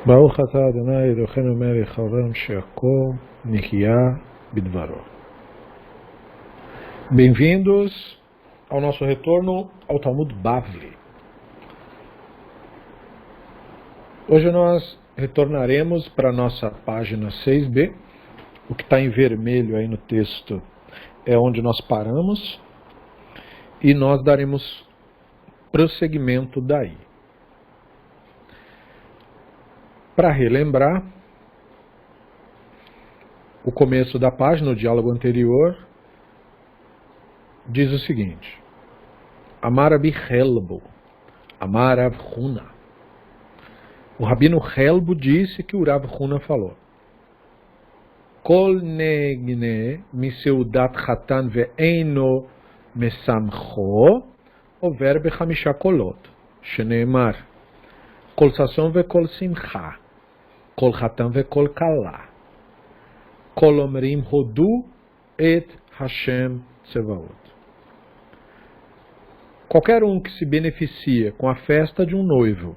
Baruch atah Adonai Eloheinu melech haolam she'akol nihya bidvaro. Bem-vindos ao nosso retorno ao Talmud Bavli. Hoje nós retornaremos para a nossa página 6b. O que está em vermelho aí no texto é onde nós paramos e nós daremos prosseguimento daí. Para relembrar, o começo da página, o diálogo anterior, diz o seguinte: Amar Rabi Helbo, Amar Rav Huna. O Rabino Helbo disse que o Rav Huna falou: Kol negne miseudat chatan ve'eino mesamcho over bechamisha kolot, sheneemar kol sason ve'kol simcha, kol chatan ve'kol kala, kol omrim hodu et Hashem tsevaot. Qualquer um que se beneficia com a festa de um noivo,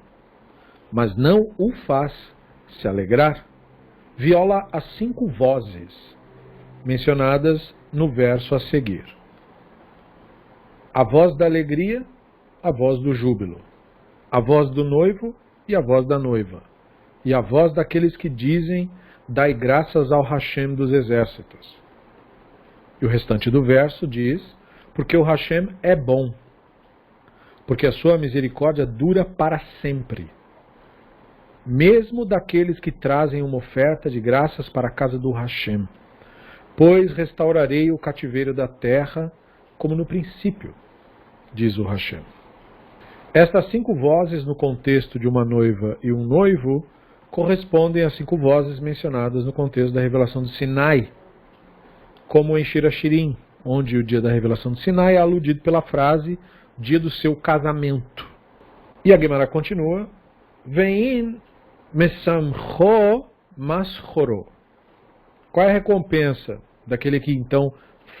mas não o faz se alegrar, viola as 5 vozes mencionadas no verso a seguir: a voz da alegria, a voz do júbilo, a voz do noivo e a voz da noiva, e a voz daqueles que dizem: dai graças ao Hashem dos exércitos. E o restante do verso diz: porque o Hashem é bom, porque a sua misericórdia dura para sempre. Mesmo daqueles que trazem uma oferta de graças para a casa do Hashem, pois restaurarei o cativeiro da terra como no princípio, diz o Hashem. Estas 5 vozes no contexto de uma noiva e um noivo correspondem às 5 vozes mencionadas no contexto da revelação do Sinai, como em Shir Hashirim, onde o dia da revelação do Sinai é aludido pela frase dia do seu casamento. E a Gemara continua: Vein mesamcho maschoro. Qual é a recompensa daquele que então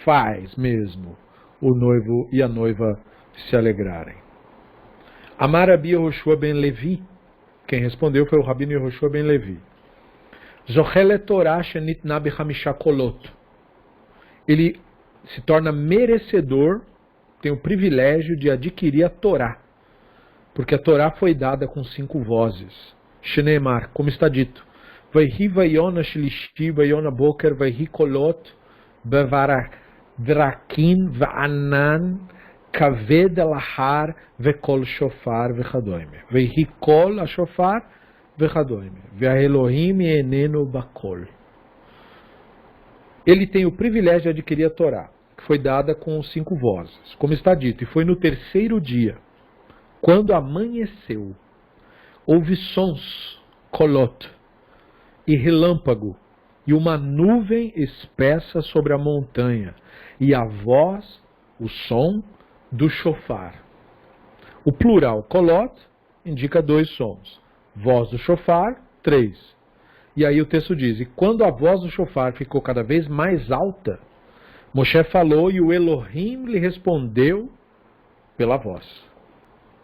faz mesmo o noivo e a noiva se alegrarem? Amar Rabi Yehoshua ben Levi. Quem respondeu foi o Rabino Yehoshua ben Levi. Zochel Torah shenitna bechamisha kolot. Ele se torna merecedor, tem o privilégio de adquirir a Torá, porque a Torá foi dada com 5 vozes. Sheneemar, como está dito: Vayhi vayona shlishti vayona boker vayhi kolot bevarakin va'anan kaved alahar vekol shofar vechadoime. Vayhi kol ashofar vechadoime. Ve'elohim eneno bakol. Ele tem o privilégio de adquirir a Torá, que foi dada com 5 vozes, como está dito, e foi no 3º dia, quando amanheceu, houve sons, kolot, e relâmpago, e uma nuvem espessa sobre a montanha, e a voz, o som do shofar. O plural kolot indica 2 sons, voz do shofar, 3. E aí o texto diz: e quando a voz do shofar ficou cada vez mais alta, Moshe falou e o Elohim lhe respondeu pela voz.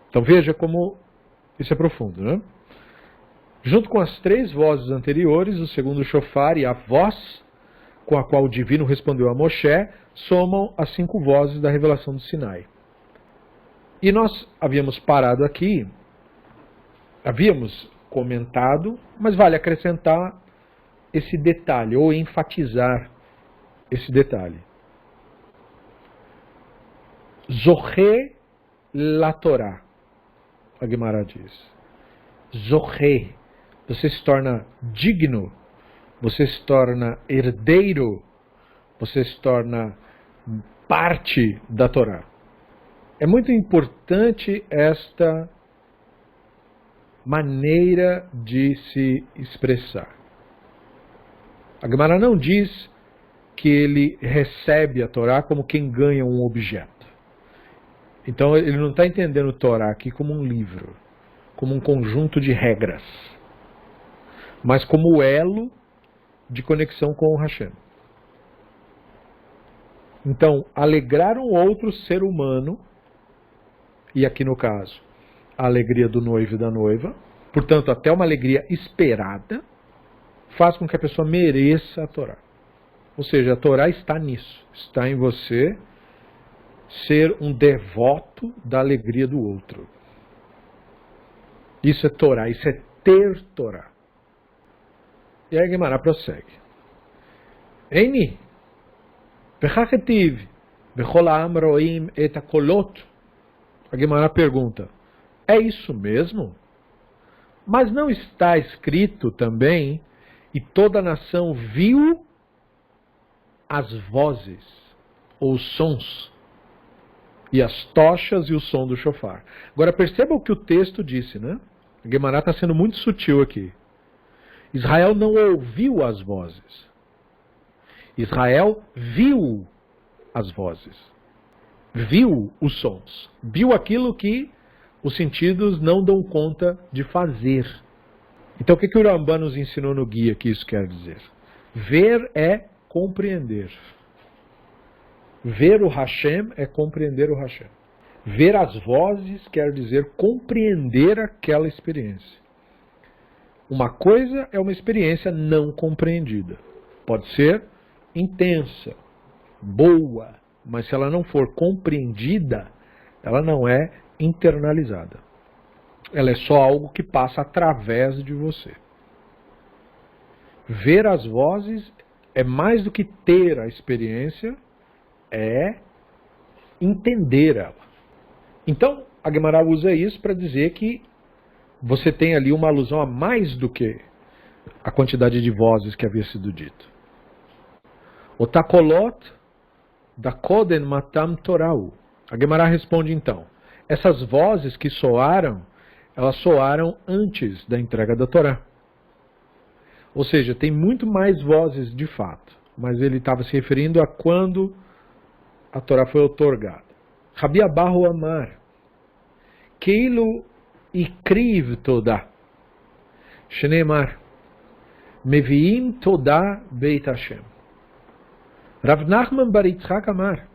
Então veja como isso é profundo, né? Junto com as 3 vozes anteriores, o segundo shofar e a voz com a qual o divino respondeu a Moshe, somam as 5 vozes da revelação do Sinai. E nós havíamos parado aqui, havíamos comentado, mas vale acrescentar esse detalhe, ou enfatizar esse detalhe. Zoche la Torá, a Gemara diz. Zoche, você se torna digno, você se torna herdeiro, você se torna parte da Torá. É muito importante esta maneira de se expressar. A Gemara não diz que ele recebe a Torá como quem ganha um objeto. Então ele não está entendendo a Torá aqui como um livro, como um conjunto de regras, mas como o elo de conexão com o Hashem. Então, alegrar um outro ser humano, e aqui no caso, a alegria do noivo e da noiva, portanto, até uma alegria esperada, faz com que a pessoa mereça a Torá. Ou seja, a Torá está nisso, está em você ser um devoto da alegria do outro. Isso é Torá, isso é ter Torá. E aí a Guimará prossegue. Eini, bechachetiv, bechol ha'am roim et hakolot. A Guimará pergunta, é isso mesmo? Mas não está escrito também, e toda a nação viu as vozes, ou os sons, e as tochas e o som do shofar. Agora perceba o que o texto disse, né? A Guimará está sendo muito sutil aqui. Israel não ouviu as vozes. Israel viu as vozes. Viu os sons. Viu aquilo que os sentidos não dão conta de fazer. Então o que o Rambam nos ensinou no guia que isso quer dizer? Ver é compreender. Ver o Hashem é compreender o Hashem. Ver as vozes quer dizer compreender aquela experiência. Uma coisa é uma experiência não compreendida. Pode ser intensa, boa, mas se ela não for compreendida, ela não é internalizada. Ela é só algo que passa através de você. Ver as vozes é mais do que ter a experiência, é entender ela. Então, a Guimará usa isso para dizer que você tem ali uma alusão a mais do que a quantidade de vozes que havia sido dito. O takolot da koden matam torau. A Guimará responde então, essas vozes que soaram, elas soaram antes da entrega da Torá. Ou seja, tem muito mais vozes de fato, mas ele estava se referindo a quando a Torá foi outorgada. Rabi Abahu Amar, Keilu ikriv toda, Shneimar, Meviim toda Beit Hashem. Rav Nachman bar Yitzchak Amar,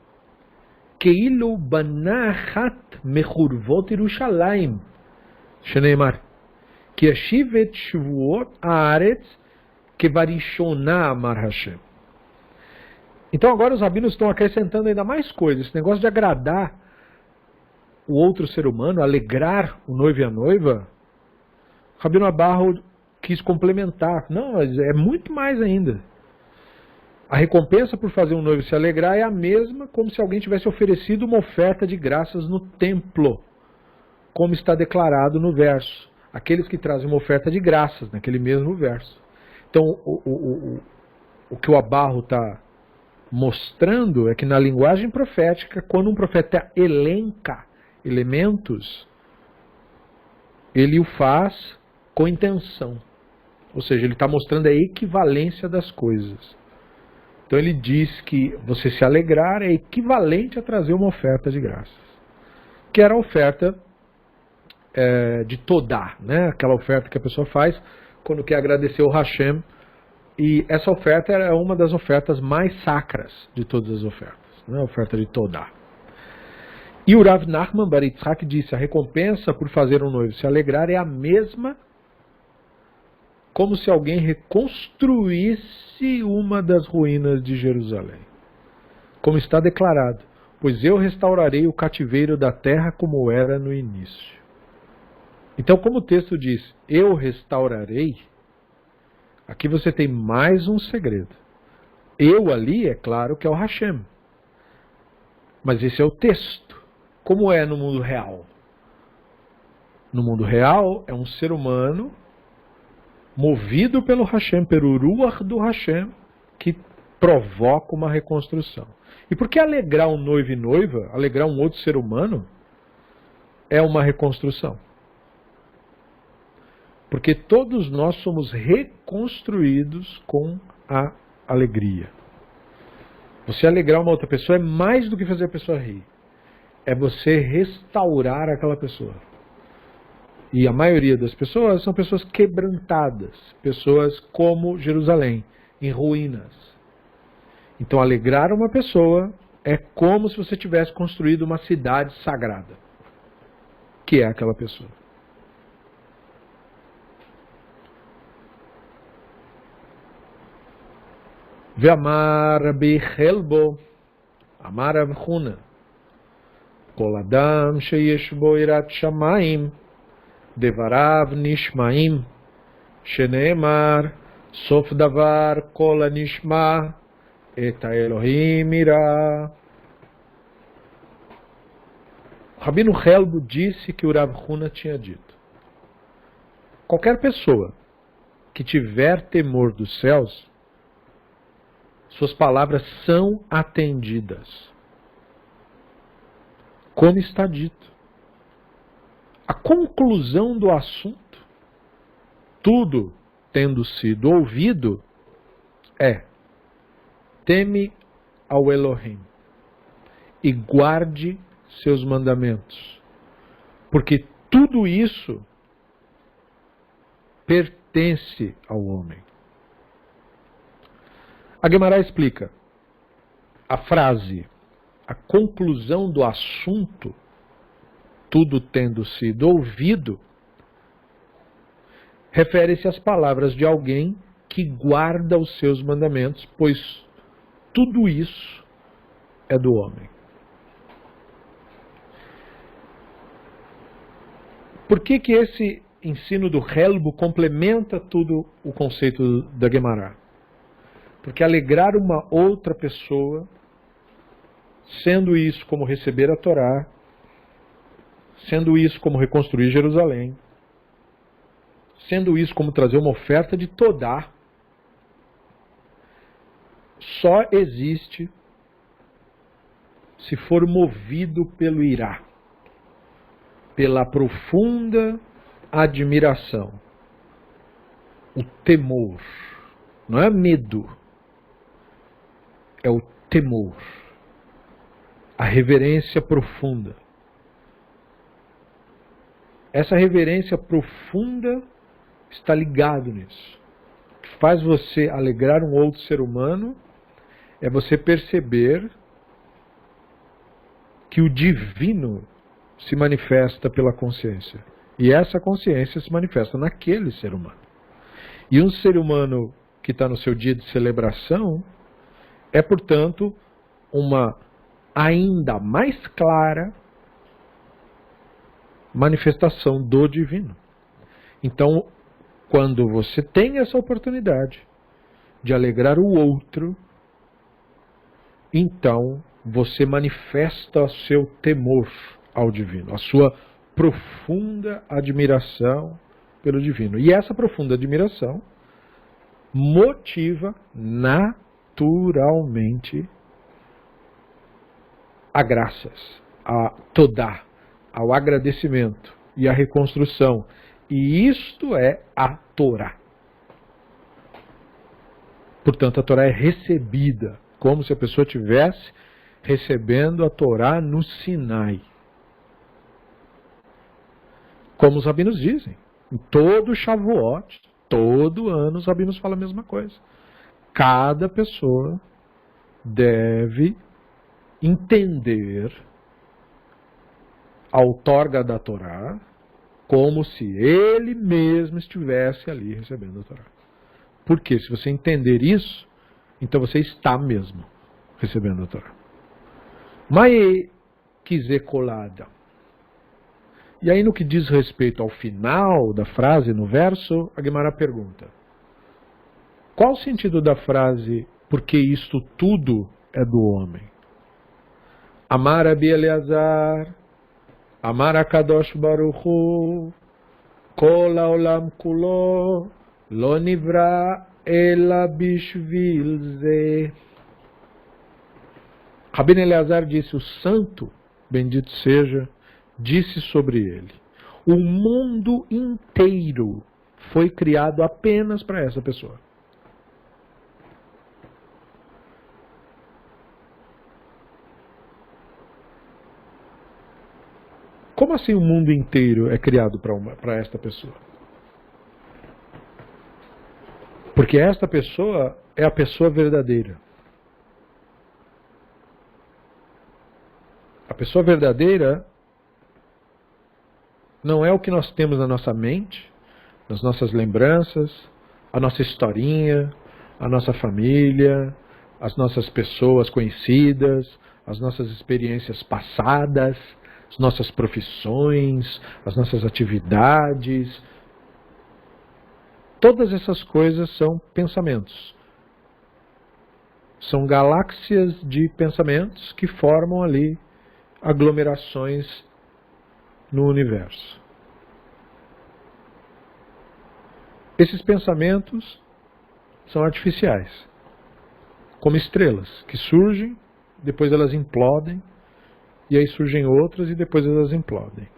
Keilu banachat mechurvot Yerushalayim, Shneimar, Ki yashivet shvuot haaretz kevarishona Amar Hashem. Então agora os rabinos estão acrescentando ainda mais coisas. Esse negócio de agradar o outro ser humano, alegrar o noivo e a noiva, Rabino Abahu quis complementar. Não, mas é muito mais ainda. A recompensa por fazer um noivo se alegrar é a mesma como se alguém tivesse oferecido uma oferta de graças no templo, como está declarado no verso. Aqueles que trazem uma oferta de graças, naquele mesmo verso. Então, o que o Abahu está mostrando é que na linguagem profética, quando um profeta elenca elementos, ele o faz com intenção. Ou seja, ele está mostrando a equivalência das coisas. Então ele diz que você se alegrar é equivalente a trazer uma oferta de graças. Que era a oferta de Todá, né? Aquela oferta que a pessoa faz quando quer agradecer o Hashem. E essa oferta é uma das ofertas mais sacras de todas as ofertas, né? A oferta de Todá. E o Rav Nachman bar Yitzchak disse, a recompensa por fazer um noivo se alegrar é a mesma como se alguém reconstruísse uma das ruínas de Jerusalém. Como está declarado, pois eu restaurarei o cativeiro da terra como era no início. Então, como o texto diz, eu restaurarei, aqui você tem mais um segredo. Eu ali, é claro que é o Hashem. Mas esse é o texto. Como é no mundo real? No mundo real, é um ser humano movido pelo Hashem, pelo Ruach do Hashem, que provoca uma reconstrução. E por que alegrar um noivo e noiva, alegrar um outro ser humano, é uma reconstrução? Porque todos nós somos reconstruídos com a alegria. Você alegrar uma outra pessoa é mais do que fazer a pessoa rir. É você restaurar aquela pessoa. E a maioria das pessoas são pessoas quebrantadas, pessoas como Jerusalém, em ruínas. Então alegrar uma pessoa é como se você tivesse construído uma cidade sagrada, que é aquela pessoa. Ve'amar Rabbi Chelbo, Amar Rav Huna, Kol Adam sheyesh bo yirat shamayim, devarav nishmaim, sheneemar, sof davar kol anishma, et Elohim ira. Rabino Chelbo disse que o Rav Huna tinha dito: qualquer pessoa que tiver temor dos céus, suas palavras são atendidas. Como está dito. A conclusão do assunto, tudo tendo sido ouvido, é: teme ao Elohim e guarde seus mandamentos, porque tudo isso pertence ao homem. A Guemará explica: a frase, a conclusão do assunto, tudo tendo sido ouvido, refere-se às palavras de alguém que guarda os seus mandamentos, pois tudo isso é do homem. Por que que esse ensino do Chelbo complementa tudo o conceito da Guemará? Porque alegrar uma outra pessoa, sendo isso como receber a Torá, sendo isso como reconstruir Jerusalém, sendo isso como trazer uma oferta de Todá, só existe se for movido pelo irá, pela profunda admiração, o temor. Não é medo, é o temor, a reverência profunda. Essa reverência profunda está ligado nisso. O que faz você alegrar um outro ser humano é você perceber que o divino se manifesta pela consciência. E essa consciência se manifesta naquele ser humano. E um ser humano que está no seu dia de celebração é, portanto, uma ainda mais clara manifestação do divino. Então, quando você tem essa oportunidade de alegrar o outro, então você manifesta o seu temor ao divino, a sua profunda admiração pelo divino. E essa profunda admiração motiva naturalmente a graças, a todá, ao agradecimento e à reconstrução. E isto é a Torá. Portanto, a Torá é recebida, como se a pessoa estivesse recebendo a Torá no Sinai. Como os rabinos dizem, em todo Shavuot, todo ano os rabinos falam a mesma coisa. Cada pessoa deve entender a outorga da Torá como se ele mesmo estivesse ali recebendo a Torá. Porque se você entender isso, então você está mesmo recebendo a Torá. Mas quiser colada. E aí no que diz respeito ao final da frase, no verso, a Guemará pergunta: qual o sentido da frase, porque isto tudo é do homem? Amar Rabi Eleazar, Amar HaKadosh Baruch Hu, Kol haolam kulo, lo nivra ela bishvil ze. Rabino Eleazar disse: o santo, bendito seja, disse sobre ele: o mundo inteiro foi criado apenas para essa pessoa. Como assim o mundo inteiro é criado para esta pessoa? Porque esta pessoa é a pessoa verdadeira. A pessoa verdadeira não é o que nós temos na nossa mente, nas nossas lembranças, a nossa historinha, a nossa família, as nossas pessoas conhecidas, as nossas experiências passadas, as nossas profissões, as nossas atividades. Todas essas coisas são pensamentos. São galáxias de pensamentos que formam ali aglomerações no universo. Esses pensamentos são artificiais, como estrelas que surgem, depois elas implodem, e aí surgem outras e depois elas implodem.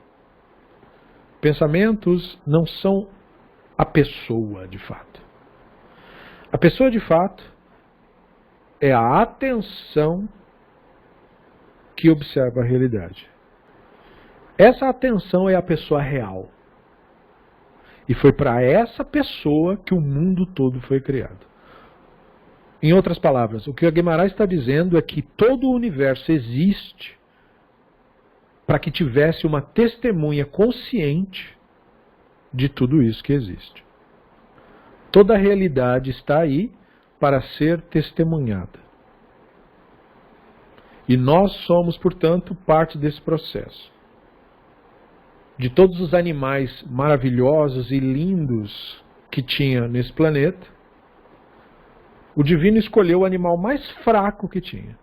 Pensamentos não são a pessoa de fato. A pessoa de fato é a atenção que observa a realidade. Essa atenção é a pessoa real. E foi para essa pessoa que o mundo todo foi criado. Em outras palavras, o que a Guimarães está dizendo é que todo o universo existe para que tivesse uma testemunha consciente de tudo isso que existe. Toda a realidade está aí para ser testemunhada. E nós somos, portanto, parte desse processo. De todos os animais maravilhosos e lindos que tinha nesse planeta, o divino escolheu o animal mais fraco que tinha,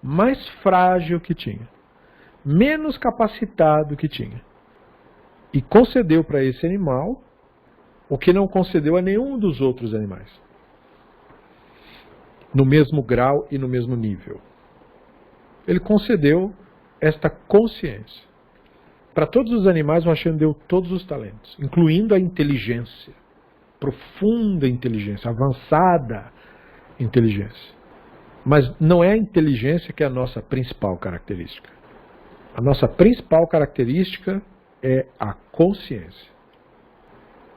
mais frágil que tinha, menos capacitado que tinha. E concedeu para esse animal o que não concedeu a nenhum dos outros animais, no mesmo grau e no mesmo nível. Ele concedeu esta consciência. Para todos os animais, o Hashem deu todos os talentos, incluindo a inteligência, profunda inteligência, avançada inteligência. Mas não é a inteligência que é a nossa principal característica. A nossa principal característica é a consciência.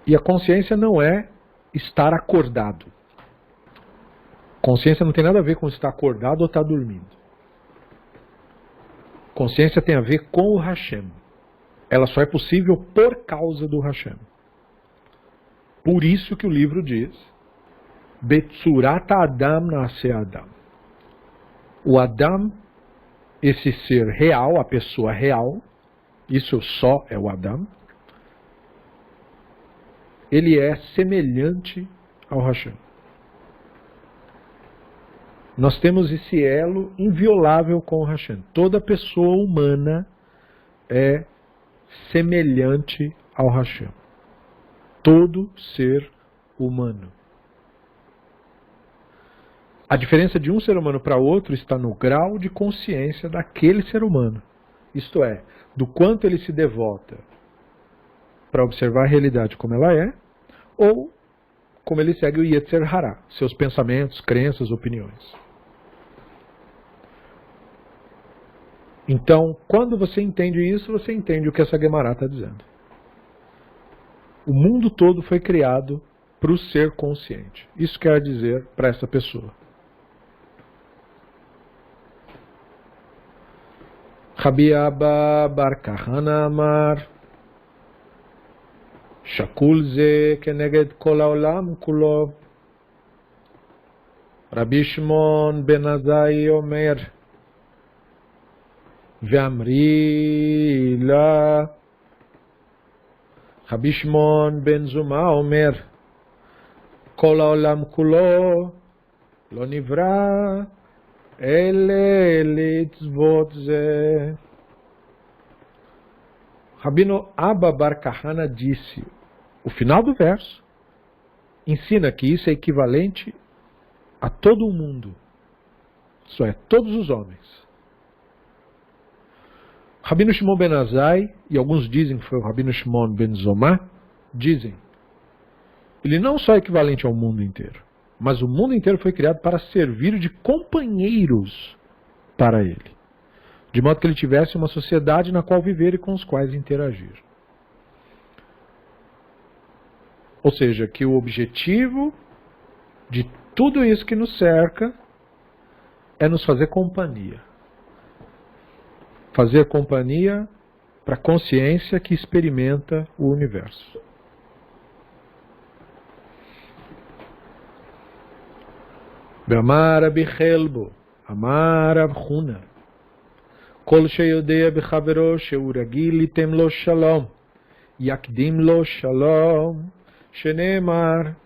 E a consciência não é estar acordado. Consciência não tem nada a ver com estar acordado ou estar dormindo. Consciência tem a ver com o Hashem. Ela só é possível por causa do Hashem. Por isso que o livro diz: Betsurat Adam nasce Adam. O Adam, esse ser real, a pessoa real, isso só é o Adam, ele é semelhante ao Hashem. Nós temos esse elo inviolável com o Hashem. Toda pessoa humana é semelhante ao Hashem. Todo ser humano. A diferença de um ser humano para outro está no grau de consciência daquele ser humano. Isto é, do quanto ele se devota para observar a realidade como ela é, ou como ele segue o Yetzer Hara, seus pensamentos, crenças, opiniões. Então, quando você entende isso, você entende o que essa Guemará está dizendo. O mundo todo foi criado para o ser consciente. Isso quer dizer para essa pessoa. Rabi Abba Bar Kahana Amar Shakul ze keneged kol haolam kulo. Rabi Shimon ben Azai Omer Ve'amri la. Rabi Shimon ben Zuma Omer Kol haolam kulo lo nivra ele litzvot ze. Rabino Abba Bar Kahana disse, o final do verso ensina que isso é equivalente a todo o mundo, isso é, todos os homens. Rabino Shimon ben Azai, e alguns dizem que foi o Rabino Shimon ben Zoma, dizem, ele não só é equivalente ao mundo inteiro, mas o mundo inteiro foi criado para servir de companheiros para ele, de modo que ele tivesse uma sociedade na qual viver e com os quais interagir. Ou seja, que o objetivo de tudo isso que nos cerca é nos fazer companhia. Fazer companhia para a consciência que experimenta o universo. Be'amar Rabbi Chelbo, Amar Rav Huna, Kol sheyodea bechavero shehu ragil litem lo shalom, yakdim lo shalom, shenemar,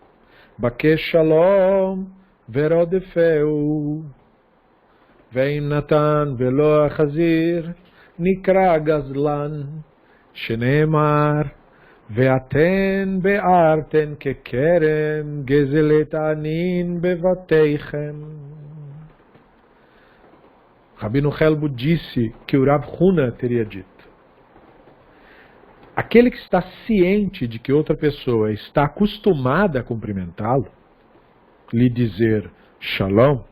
bakesh shalom, verodefeu, ve'im natan velo achazir, nikra gazlan, shenemar, ve'aten be'arten kekerem, gezelet anin bevateichem. Rabino Helbo disse que o Rav Huna teria dito: aquele que está ciente de que outra pessoa está acostumada a cumprimentá-lo, lhe dizer shalom,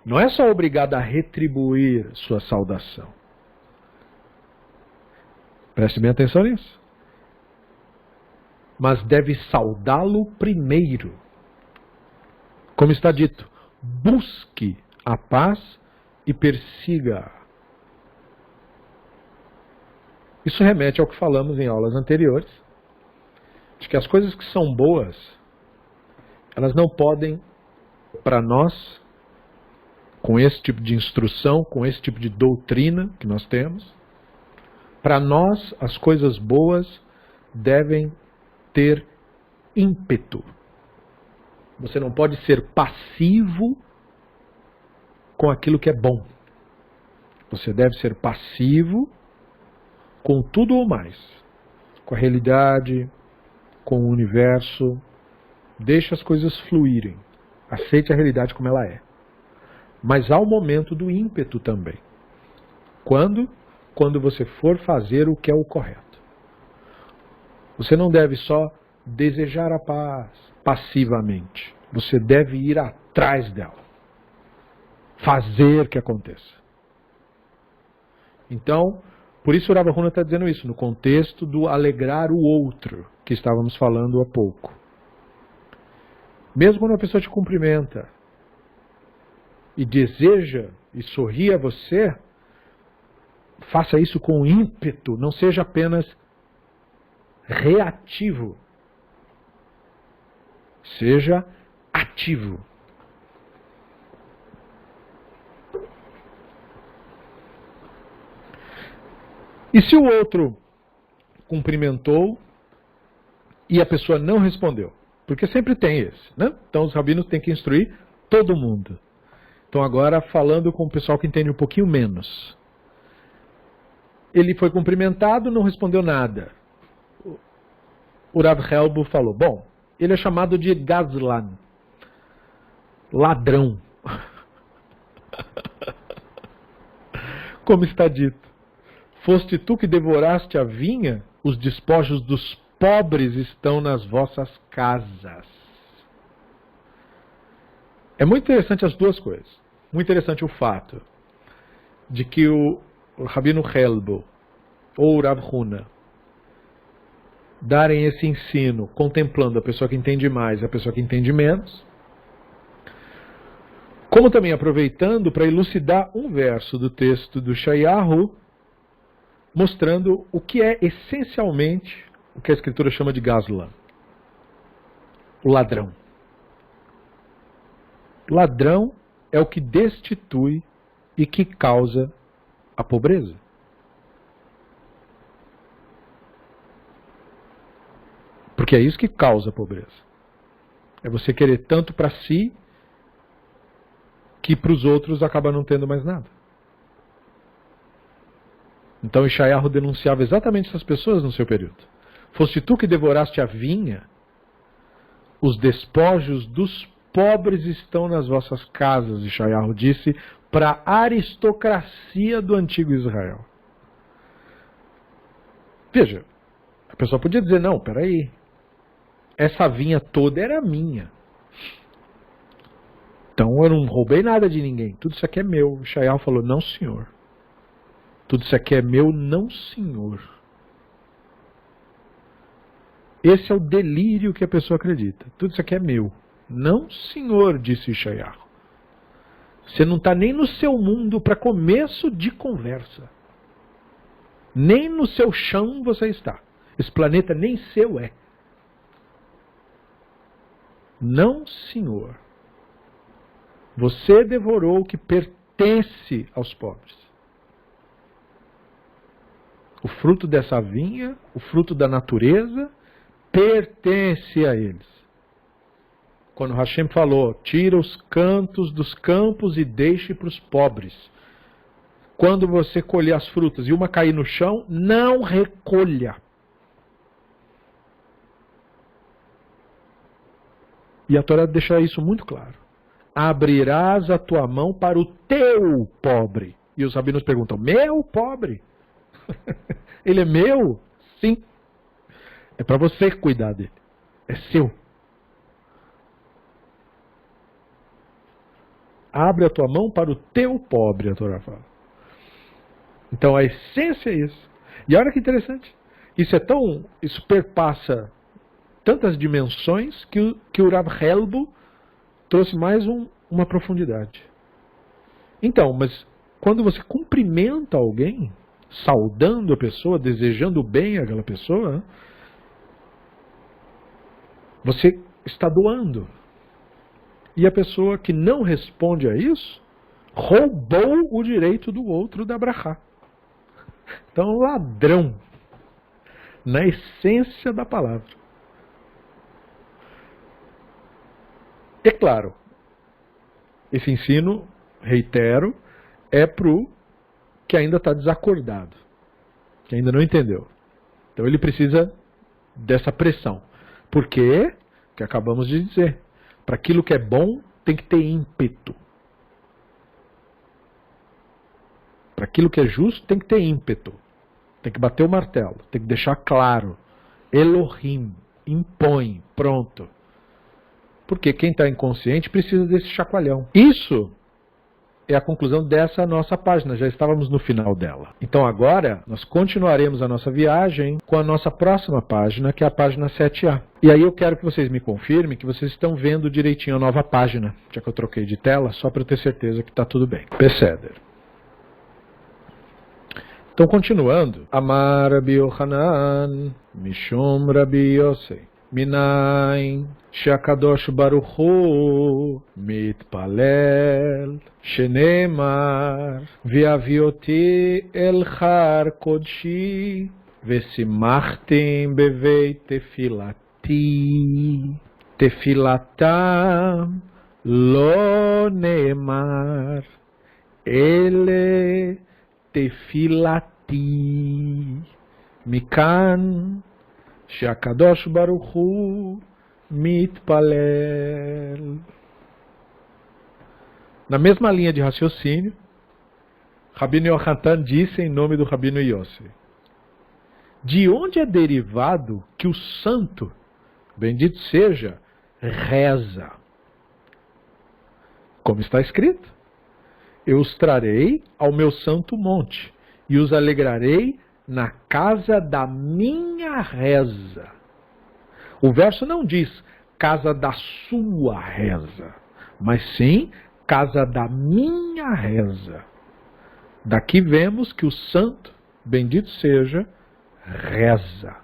não é só obrigado a retribuir sua saudação. Preste bem atenção nisso. Mas deve saudá-lo primeiro. Como está dito, busque a paz e persiga. Isso remete ao que falamos em aulas anteriores, de que as coisas que são boas, elas não podem, para nós, com esse tipo de instrução, com esse tipo de doutrina que nós temos, para nós as coisas boas devem ter ímpeto. Você não pode ser passivo com aquilo que é bom. Você deve ser passivo com tudo ou mais. Com a realidade, com o universo. Deixe as coisas fluírem. Aceite a realidade como ela é. Mas há o momento do ímpeto também. Quando? Quando você for fazer o que é o correto. Você não deve só desejar a paz passivamente. Você deve ir atrás dela. Fazer que aconteça. Então, por isso o Rav Huna está dizendo isso, no contexto do alegrar o outro, que estávamos falando há pouco. Mesmo quando a pessoa te cumprimenta e deseja e sorri a você, faça isso com ímpeto, não seja apenas reativo. Seja ativo. E se o outro cumprimentou e a pessoa não respondeu? Porque sempre tem esse, né? Então os rabinos têm que instruir todo mundo. Então agora falando com o pessoal que entende um pouquinho menos. Ele foi cumprimentado, não respondeu nada. O Rav Helbo falou, bom, ele é chamado de Gazlan, ladrão. Como está dito. Foste tu que devoraste a vinha, os despojos dos pobres estão nas vossas casas. É muito interessante as duas coisas. Muito interessante o fato de que o Rabino Helbo ou o Rav Huna darem esse ensino contemplando a pessoa que entende mais e a pessoa que entende menos, como também aproveitando para elucidar um verso do texto do Yeshayahu, mostrando o que é essencialmente o que a Escritura chama de Gazlan, o ladrão. Ladrão é o que destitui e que causa a pobreza. Porque é isso que causa a pobreza. É você querer tanto para si que para os outros acaba não tendo mais nada. Então Yeshayahu denunciava exatamente essas pessoas no seu período. Foste tu que devoraste a vinha, os despojos dos pobres estão nas vossas casas, Yeshayahu disse, para a aristocracia do antigo Israel. Veja, a pessoa podia dizer, não, peraí, essa vinha toda era minha. Então eu não roubei nada de ninguém, tudo isso aqui é meu. Yeshayahu falou, não senhor. Tudo isso aqui é meu, não senhor. Esse é o delírio que a pessoa acredita. Tudo isso aqui é meu. Não senhor, disse Yeshayahu. Você não está nem no seu mundo para começo de conversa. Nem no seu chão você está. Esse planeta nem seu é. Não senhor. Você devorou o que pertence aos pobres. O fruto dessa vinha, o fruto da natureza, pertence a eles. Quando Hashem falou, tira os cantos dos campos e deixe para os pobres. Quando você colher as frutas e uma cair no chão, não recolha. E a Torá deixa isso muito claro. Abrirás a tua mão para o teu pobre. E os rabinos perguntam, meu pobre? Ele é meu? Sim. É para você cuidar dele. É seu. Abre a tua mão para o teu pobre, a Torá fala. Então a essência é isso. E olha que interessante. Isso perpassa tantas dimensões que o Rav Helbo trouxe mais uma profundidade. Então, mas quando você cumprimenta alguém, saudando a pessoa, desejando o bem àquela pessoa, você está doando. E a pessoa que não responde a isso, roubou o direito do outro da brachá. Então, ladrão, na essência da palavra. É claro, esse ensino, reitero, é para o que ainda está desacordado, que ainda não entendeu. Então ele precisa dessa pressão. Por quê? Que acabamos de dizer. Para aquilo que é bom, tem que ter ímpeto. Para aquilo que é justo, tem que ter ímpeto. Tem que bater o martelo, tem que deixar claro. Elohim, impõe, pronto. Porque quem está inconsciente precisa desse chacoalhão. Isso é a conclusão dessa nossa página, já estávamos no final dela. Então agora nós continuaremos a nossa viagem com a nossa próxima página, que é a página 7a. E aí eu quero que vocês me confirmem que vocês estão vendo direitinho a nova página, já que eu troquei de tela, só para eu ter certeza que está tudo bem. Peseder. Então continuando, Amar Rabi Yochanan, Mishum Rabi Yosei, Minayin, Sheakadosh Baruch Hu, Mitpalel, Shenemar, Viavioti El Har Kodshi, Vesimachtim Bevei Tefilati, Tefilatam, Lo Neemar, Ele Tefilati, Mikan, Sheakadosh Baruch Hu Mitpalel. Na mesma linha de raciocínio, Rabino Yochanan disse em nome do Rabino Yossi: de onde é derivado que o santo, bendito seja, reza? Como está escrito: eu os trarei ao meu santo monte e os alegrarei na casa da minha reza. O verso não diz casa da sua reza, mas sim casa da minha reza. Daqui vemos que o santo, bendito seja, reza.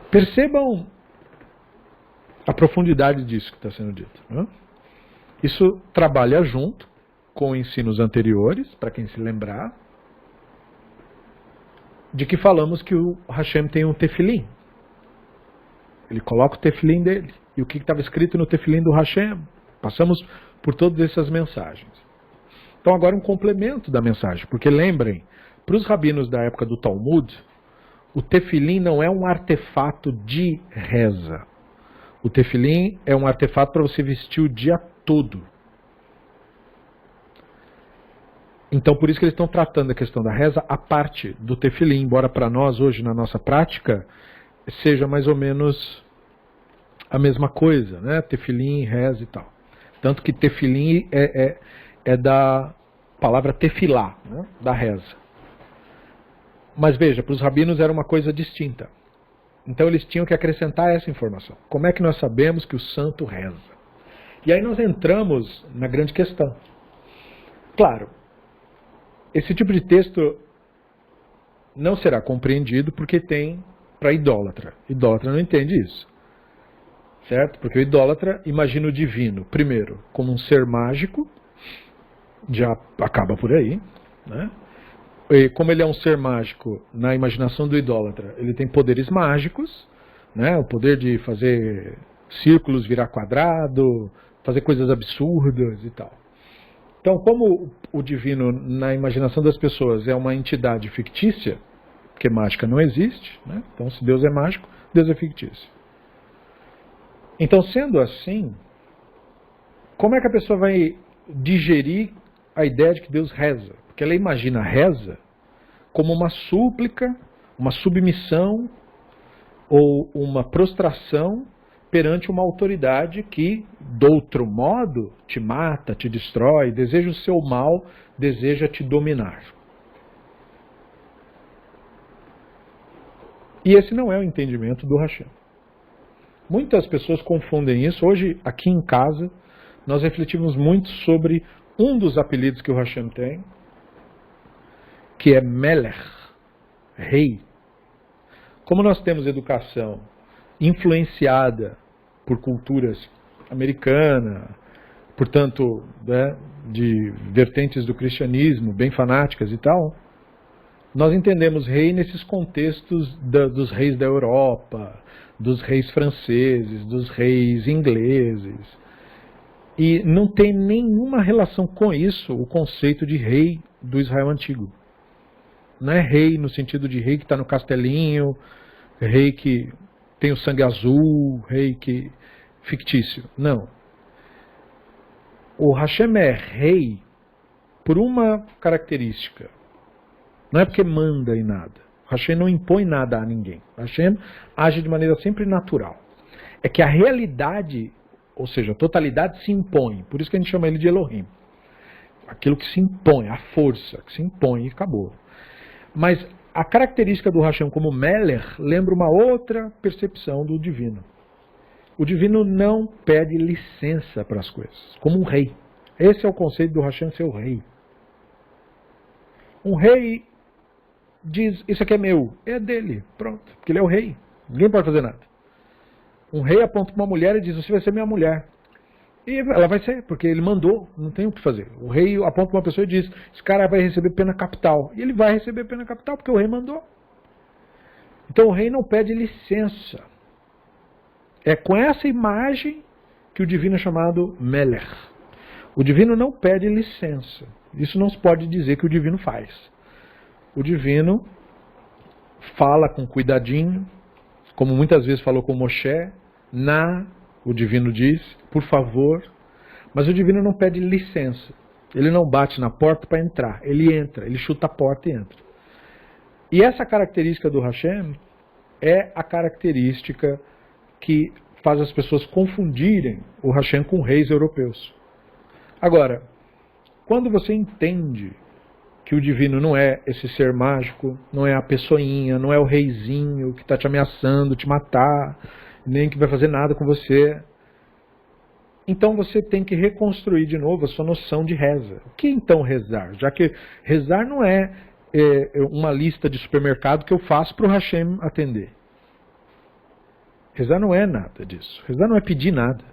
Percebam a profundidade disso que está sendo dito, né? Isso trabalha junto com ensinos anteriores, para quem se lembrar, de que falamos que o Hashem tem um tefilim. Ele coloca o tefilim dele. E o que estava escrito no tefilim do Hashem? Passamos por todas essas mensagens. Então agora um complemento da mensagem, porque lembrem, para os rabinos da época do Talmud, o tefilim não é um artefato de reza. O tefilim é um artefato para você vestir o dia todo. Então por isso que eles estão tratando a questão da reza a parte do tefilim, embora para nós hoje na nossa prática seja mais ou menos a mesma coisa, né? Tefilim, reza e tal. Tanto que tefilim é da palavra tefilá, né? Da reza. Mas veja, para os rabinos era uma coisa distinta. Então eles tinham que acrescentar essa informação. Como é que nós sabemos que o santo reza? E aí nós entramos na grande questão. Claro, esse tipo de texto não será compreendido porque tem para idólatra. Idólatra não entende isso. Certo? Porque o idólatra imagina o divino, primeiro, como um ser mágico, já acaba por aí, né? E como ele é um ser mágico, na imaginação do idólatra, ele tem poderes mágicos, né? O poder de fazer círculos virar quadrado, fazer coisas absurdas e tal. Então, como o divino, na imaginação das pessoas, é uma entidade fictícia, porque mágica não existe, né? Então, se Deus é mágico, Deus é fictício. Então, sendo assim, como é que a pessoa vai digerir a ideia de que Deus reza? Porque ela imagina a reza como uma súplica, uma submissão ou uma prostração perante uma autoridade que, de outro modo, te mata, te destrói, deseja o seu mal, deseja te dominar. E esse não é o entendimento do Hashem. Muitas pessoas confundem isso. Hoje, aqui em casa, nós refletimos muito sobre um dos apelidos que o Hashem tem, que é Melech, rei. Como nós temos educação influenciada por culturas americanas, portanto, né, de vertentes do cristianismo bem fanáticas e tal, nós entendemos rei nesses contextos dos reis da Europa, dos reis franceses, dos reis ingleses. E não tem nenhuma relação com isso o conceito de rei do Israel antigo. Não é rei no sentido de rei que está no castelinho, rei que tem o sangue azul, rei que fictício. Não. O Hashem é rei por uma característica. Não é porque manda em nada. O Hashem não impõe nada a ninguém. O Hashem age de maneira sempre natural. É que a realidade, ou seja, a totalidade se impõe. Por isso que a gente chama ele de Elohim. Aquilo que se impõe, a força que se impõe e acabou. Mas a característica do Hashem como Melech lembra uma outra percepção do divino. O divino não pede licença para as coisas, como um rei. Esse é o conceito do Hashem ser o rei. Um rei diz, isso aqui é meu, é dele, pronto, porque ele é o rei, ninguém pode fazer nada. Um rei aponta para uma mulher e diz, você vai ser minha mulher. E ela vai ser, porque ele mandou, não tem o que fazer. O rei aponta para uma pessoa e diz, esse cara vai receber pena capital. E ele vai receber pena capital, porque o rei mandou. Então o rei não pede licença. É com essa imagem que o divino é chamado Melech. O divino não pede licença. Isso não se pode dizer que o divino faz. O divino fala com cuidadinho, como muitas vezes falou com Moshe, o divino diz, por favor, mas o divino não pede licença. Ele não bate na porta para entrar, ele entra, ele chuta a porta e entra. E essa característica do Hashem é a característica que faz as pessoas confundirem o Hashem com reis europeus. Agora, quando você entende que o divino não é esse ser mágico, não é a pessoinha, não é o reizinho que está te ameaçando, te matar, nem que vai fazer nada com você, então você tem que reconstruir de novo a sua noção de reza. O que então rezar? Já que rezar não é uma lista de supermercado que eu faço para o Hashem atender. Rezar não é nada disso. Rezar não é pedir nada.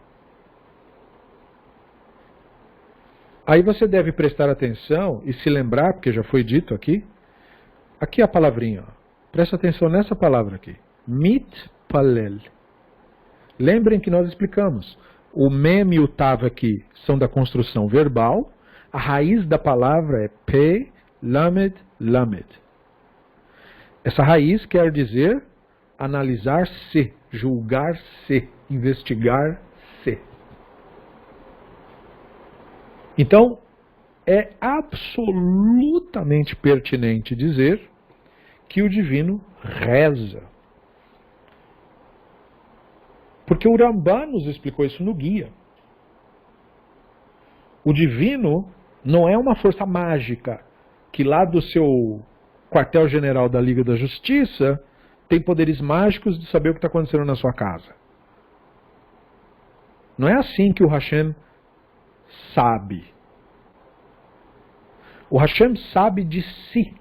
Aí você deve prestar atenção e se lembrar, porque já foi dito aqui. Aqui é a palavrinha. Ó. Presta atenção nessa palavra aqui. Mitpalel. Lembrem que nós explicamos. O mem e o tav aqui são da construção verbal. A raiz da palavra é pe, lamed, lamed. Essa raiz quer dizer analisar-se, julgar-se, investigar-se. Então, é absolutamente pertinente dizer que o divino reza. Porque o Rambam nos explicou isso no guia. O divino não é uma força mágica que lá do seu quartel-general da Liga da Justiça tem poderes mágicos de saber o que está acontecendo na sua casa. Não é assim que o Hashem sabe. O Hashem sabe de si.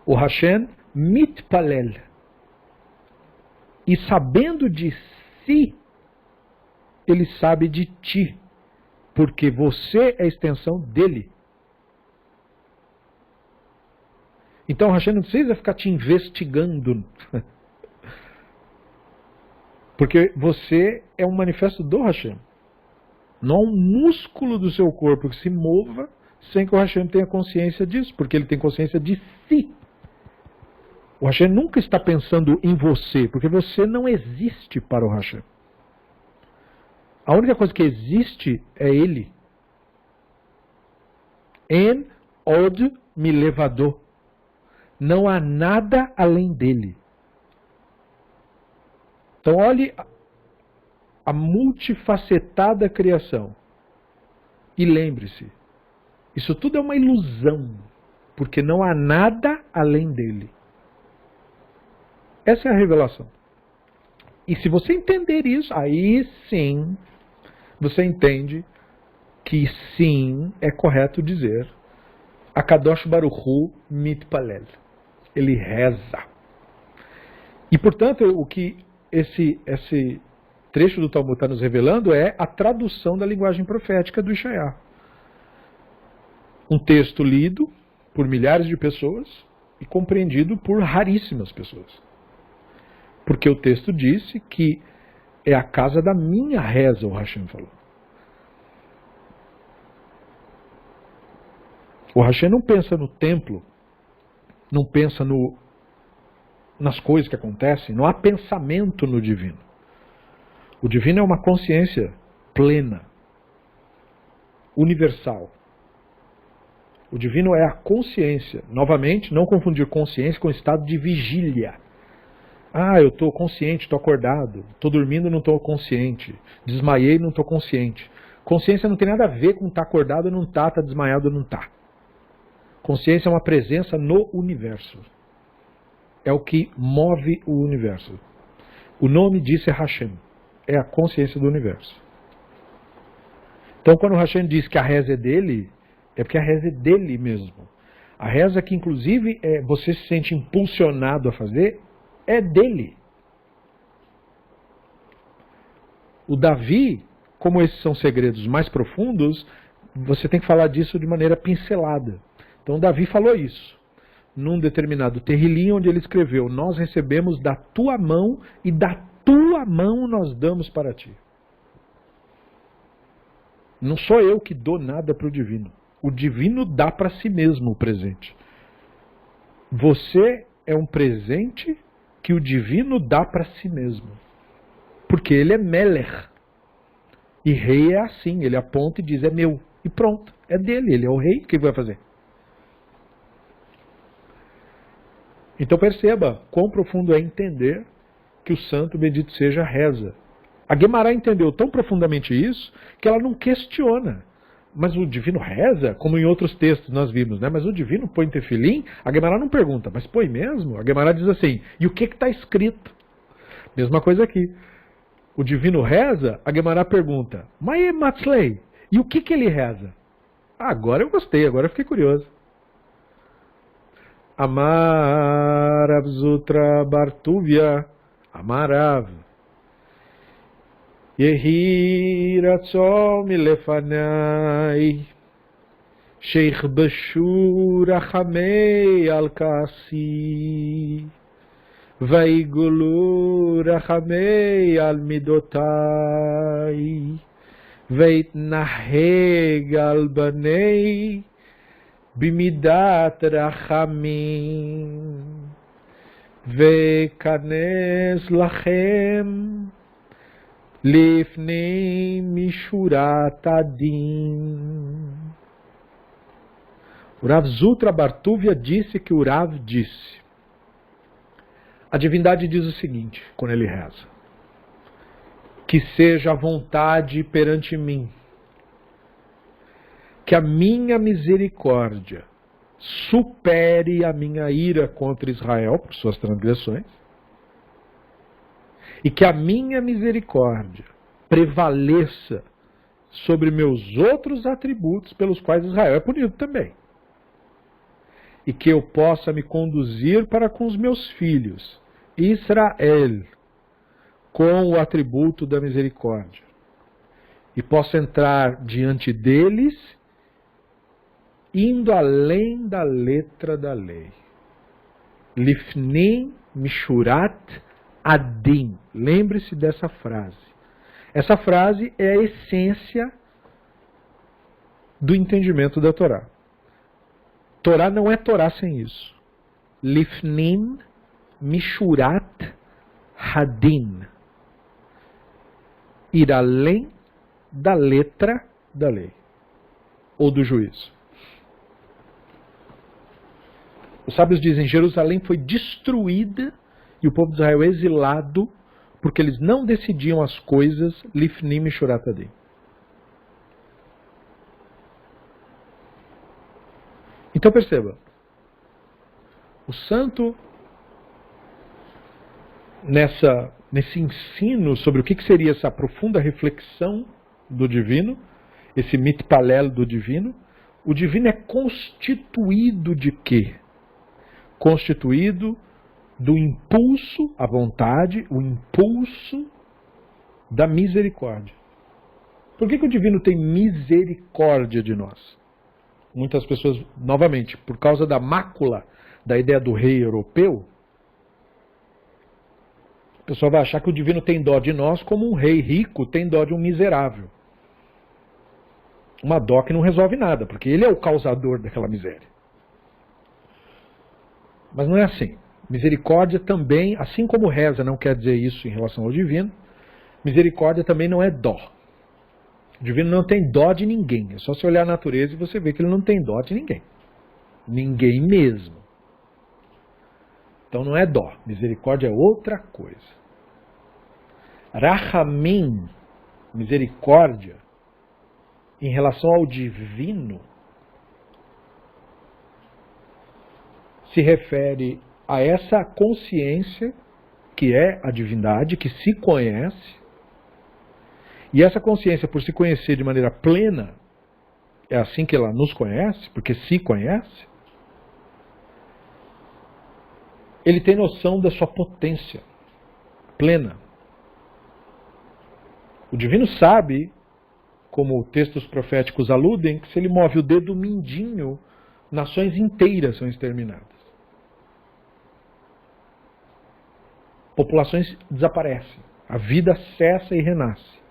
O Hashem mitpalel. E sabendo de si, ele sabe de ti, porque você é a extensão dele. Então o Hashem não precisa ficar te investigando, porque você é um manifesto do Hashem. Não há um músculo do seu corpo que se mova sem que o Hashem tenha consciência disso, porque ele tem consciência de si. O Hashem nunca está pensando em você, porque você não existe para o Hashem. A única coisa que existe é ele. En od milevado. Não há nada além dele. Então olhe a multifacetada criação. E lembre-se, isso tudo é uma ilusão, porque não há nada além dele. Essa é a revelação. E se você entender isso, aí sim, você entende que sim, é correto dizer Akadosh Baruch Hu mitpalel. Ele reza. E portanto, o que esse trecho do Talmud está nos revelando é a tradução da linguagem profética do Ishaiah. Um texto lido por milhares de pessoas e compreendido por raríssimas pessoas. Porque o texto disse que é a casa da minha reza, o Hashem falou. O Hashem não pensa no templo, não pensa nas coisas que acontecem, não há pensamento no divino. O divino é uma consciência plena, universal. O divino é a consciência. Novamente, não confundir consciência com estado de vigília. Ah, eu estou consciente, estou acordado. Estou dormindo, não estou consciente. Desmaiei, não estou consciente. Consciência não tem nada a ver com estar acordado ou não estar, estar desmaiado ou não estar. Consciência é uma presença no universo. É o que move o universo. O nome disso é Hashem. É a consciência do universo. Então, quando o Hashem diz que a reza é dele, é porque a reza é dele mesmo. A reza que, inclusive, você se sente impulsionado a fazer, é dele. O Davi, como esses são segredos mais profundos, você tem que falar disso de maneira pincelada. Então, Davi falou isso num determinado terrilim, onde ele escreveu: nós recebemos da tua mão e da tua mão nós damos para ti. Não sou eu que dou nada para o divino. O divino dá para si mesmo o presente. Você é um presente que o divino dá para si mesmo. Porque ele é Melech. E rei é assim, ele aponta e diz: é meu. E pronto, é dele, ele é o rei, o que ele vai fazer? Então perceba quão profundo é entender que o santo bendito seja reza. A Guemará entendeu tão profundamente isso que ela não questiona. Mas o divino reza, como em outros textos nós vimos, né? Mas o divino põe tefilim, a Guemará não pergunta, mas põe mesmo? A Guemará diz assim: e o que está escrito? Mesma coisa aqui. O divino reza, a Guemará pergunta: Mae Matzlei, e o que ele reza? Ah, agora eu gostei, agora eu fiquei curioso. Amarav Zutra Bartuvia, Amarav Yehi Ratzol Milefanai Sheikh Bashur Achamei Al-Kasi Vaigulu Rachamei Al-Midotai Veitnaheg Al-Banei Bimidat Rachamim Vekanes Lachem Lifnei Mishurat Adin. O Rav Zutra Bartuvia disse que o Rav disse. A divindade diz o seguinte, quando ele reza: que seja a vontade perante mim, que a minha misericórdia supere a minha ira contra Israel por suas transgressões, e que a minha misericórdia prevaleça sobre meus outros atributos pelos quais Israel é punido também. E que eu possa me conduzir para com os meus filhos, Israel, com o atributo da misericórdia. E posso entrar diante deles, indo além da letra da lei. Lifnim mishurat adin. Lembre-se dessa frase. Essa frase é a essência do entendimento da Torá. Torá não é Torá sem isso. Lifnim mishurat hadin. Ir além da letra da lei. Ou do juízo. Os sábios dizem, Jerusalém foi destruída e o povo de Israel exilado porque eles não decidiam as coisas lifnim mishurat hadin. Então perceba, o santo, nesse ensino sobre o que seria essa profunda reflexão do divino, esse mitpalel do divino, o divino é constituído de quê? Constituído do impulso, a vontade, o impulso da misericórdia. Por que o divino tem misericórdia de nós? Muitas pessoas, novamente, por causa da mácula da ideia do rei europeu, a pessoa vai achar que o divino tem dó de nós como um rei rico tem dó de um miserável. Uma dó que não resolve nada, porque ele é o causador daquela miséria. Mas não é assim. Misericórdia também, assim como reza não quer dizer isso em relação ao divino, misericórdia também não é dó. O divino não tem dó de ninguém. É só você olhar a natureza e você vê que ele não tem dó de ninguém. Ninguém mesmo. Então não é dó. Misericórdia é outra coisa. Rahamim, misericórdia, em relação ao divino, se refere a essa consciência que é a divindade, que se conhece. E essa consciência, por se conhecer de maneira plena, é assim que ela nos conhece, porque se conhece, ele tem noção da sua potência plena. O divino sabe, como textos proféticos aludem, que se ele move o dedo mindinho, nações inteiras são exterminadas. Populações desaparecem. A vida cessa e renasce.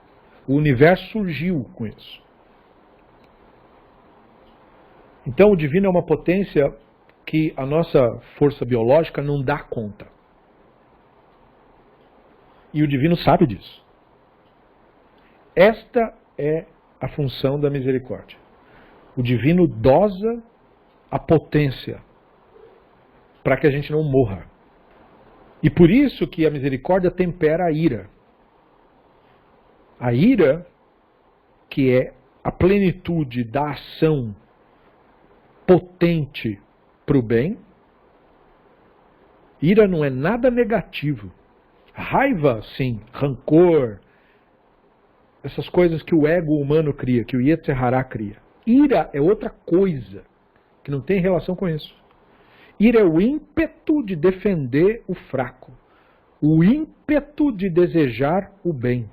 O universo surgiu com isso. Então o divino é uma potência que a nossa força biológica não dá conta. E o divino sabe disso. Esta é a função da misericórdia. O divino dosa a potência para que a gente não morra. E por isso que a misericórdia tempera a ira. A ira, que é a plenitude da ação potente para o bem. Ira não é nada negativo. Raiva, sim, rancor, essas coisas que o ego humano cria, que o Yetzer Hará cria. Ira é outra coisa, que não tem relação com isso. Ira é o ímpeto de defender o fraco, o ímpeto de desejar o bem.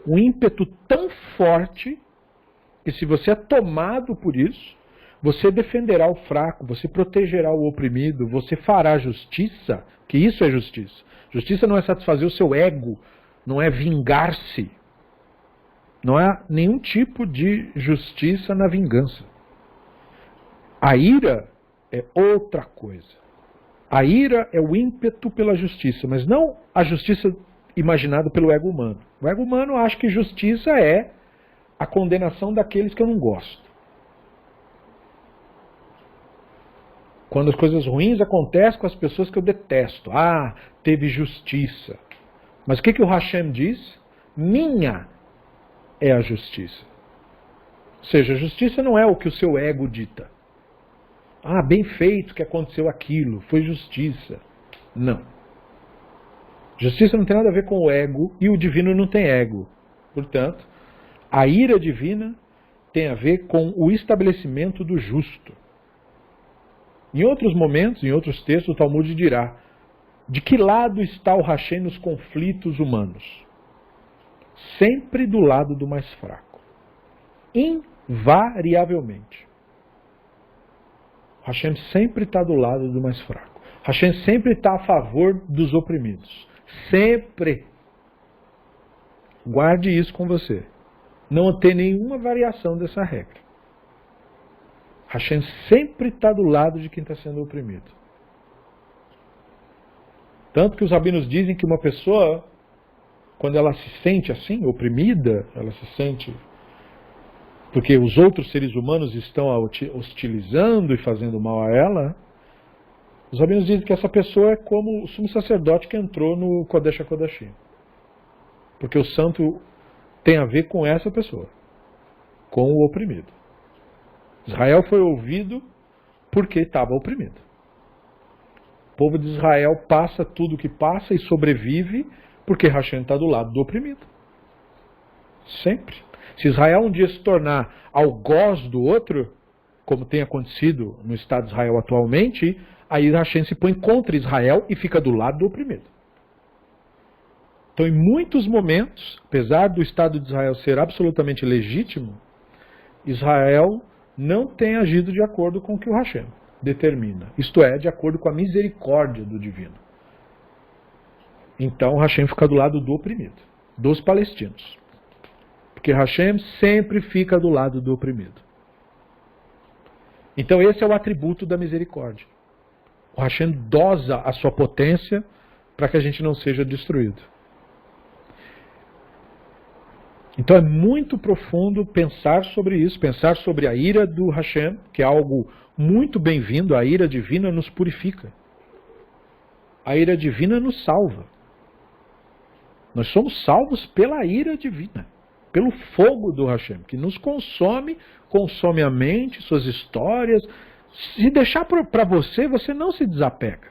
Um ímpeto tão forte que se você é tomado por isso, você defenderá o fraco, você protegerá o oprimido, você fará justiça, que isso é justiça. Justiça não é satisfazer o seu ego, não é vingar-se. Não há nenhum tipo de justiça na vingança. A ira é outra coisa. A ira é o ímpeto pela justiça, mas não a justiça imaginada pelo ego humano. O ego humano acha que justiça é a condenação daqueles que eu não gosto. Quando as coisas ruins acontecem com as pessoas que eu detesto. Ah, teve justiça. Mas o que o Hashem diz? Minha é a justiça. Ou seja, a justiça não é o que o seu ego dita. Ah, bem feito que aconteceu aquilo, foi justiça. Não. Justiça não tem nada a ver com o ego e o divino não tem ego. Portanto, a ira divina tem a ver com o estabelecimento do justo. Em outros momentos, em outros textos, o Talmud dirá: De que lado está o Hashem nos conflitos humanos? Sempre do lado do mais fraco. Invariavelmente. Hashem sempre está do lado do mais fraco. Hashem sempre está a favor dos oprimidos. Sempre. Guarde isso com você. Não tem nenhuma variação dessa regra. Hashem sempre está do lado de quem está sendo oprimido. Tanto que os rabinos dizem que uma pessoa, quando ela se sente assim, oprimida, ela se sente porque os outros seres humanos estão a hostilizando e fazendo mal a ela, os rabinos dizem que essa pessoa é como o sumo sacerdote que entrou no Kodesh HaKodashim. Porque o santo tem a ver com essa pessoa, com o oprimido. Israel foi ouvido porque estava oprimido. O povo de Israel passa tudo o que passa e sobrevive porque Hashem está do lado do oprimido. Sempre. Se Israel um dia se tornar algoz do outro, como tem acontecido no Estado de Israel atualmente, aí Hashem se põe contra Israel e fica do lado do oprimido. Então, em muitos momentos, apesar do Estado de Israel ser absolutamente legítimo, Israel não tem agido de acordo com o que o Hashem determina. Isto é, de acordo com a misericórdia do divino. Então, Hashem fica do lado do oprimido, dos palestinos. Porque Hashem sempre fica do lado do oprimido. Então, esse é o atributo da misericórdia. O Hashem dosa a sua potência para que a gente não seja destruído. Então é muito profundo pensar sobre isso, pensar sobre a ira do Hashem, que é algo muito bem-vindo. A ira divina nos purifica. A ira divina nos salva. Nós somos salvos pela ira divina, pelo fogo do Hashem, que nos consome, consome a mente, suas histórias. Se deixar para você, você não se desapega.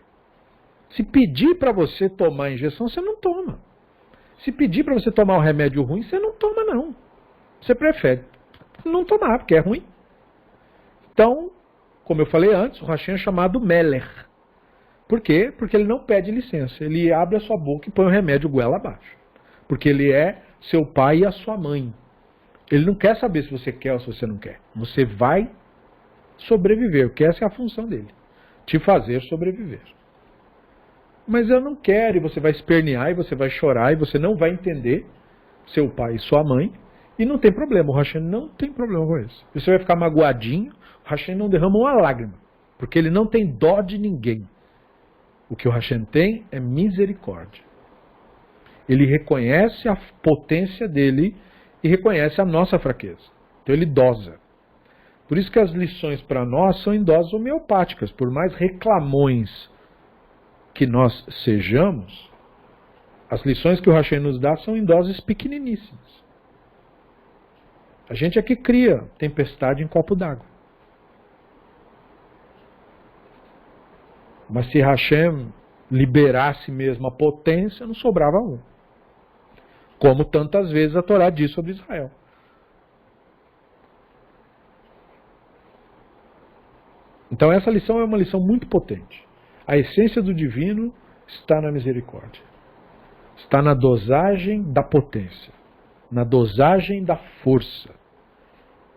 Se pedir para você tomar a injeção, você não toma. Se pedir para você tomar um remédio ruim, você não toma, não. Você prefere não tomar, porque é ruim. Então, como eu falei antes, o Hashem é chamado Meler. Por quê? Porque ele não pede licença. Ele abre a sua boca e põe o remédio goela abaixo. Porque ele é seu pai e a sua mãe. Ele não quer saber se você quer ou se você não quer. Você vai sobreviver, porque essa é a função dele. Te fazer sobreviver. Mas eu não quero, e você vai espernear, e você vai chorar, e você não vai entender seu pai e sua mãe, e não tem problema, o Hashem não tem problema com isso. Você vai ficar magoadinho, o Hashem não derrama uma lágrima, porque ele não tem dó de ninguém. O que o Hashem tem é misericórdia. Ele reconhece a potência dele e reconhece a nossa fraqueza. Então ele dosa. Por isso que as lições para nós são em doses homeopáticas, por mais reclamões que nós sejamos, as lições que o Hashem nos dá são em doses pequeniníssimas. A gente é que cria tempestade em copo d'água. Mas se Hashem liberasse mesmo a potência, não sobrava um. Como tantas vezes a Torá diz sobre Israel. Então essa lição é uma lição muito potente. A essência do divino está na misericórdia. Está na dosagem da potência. Na dosagem da força.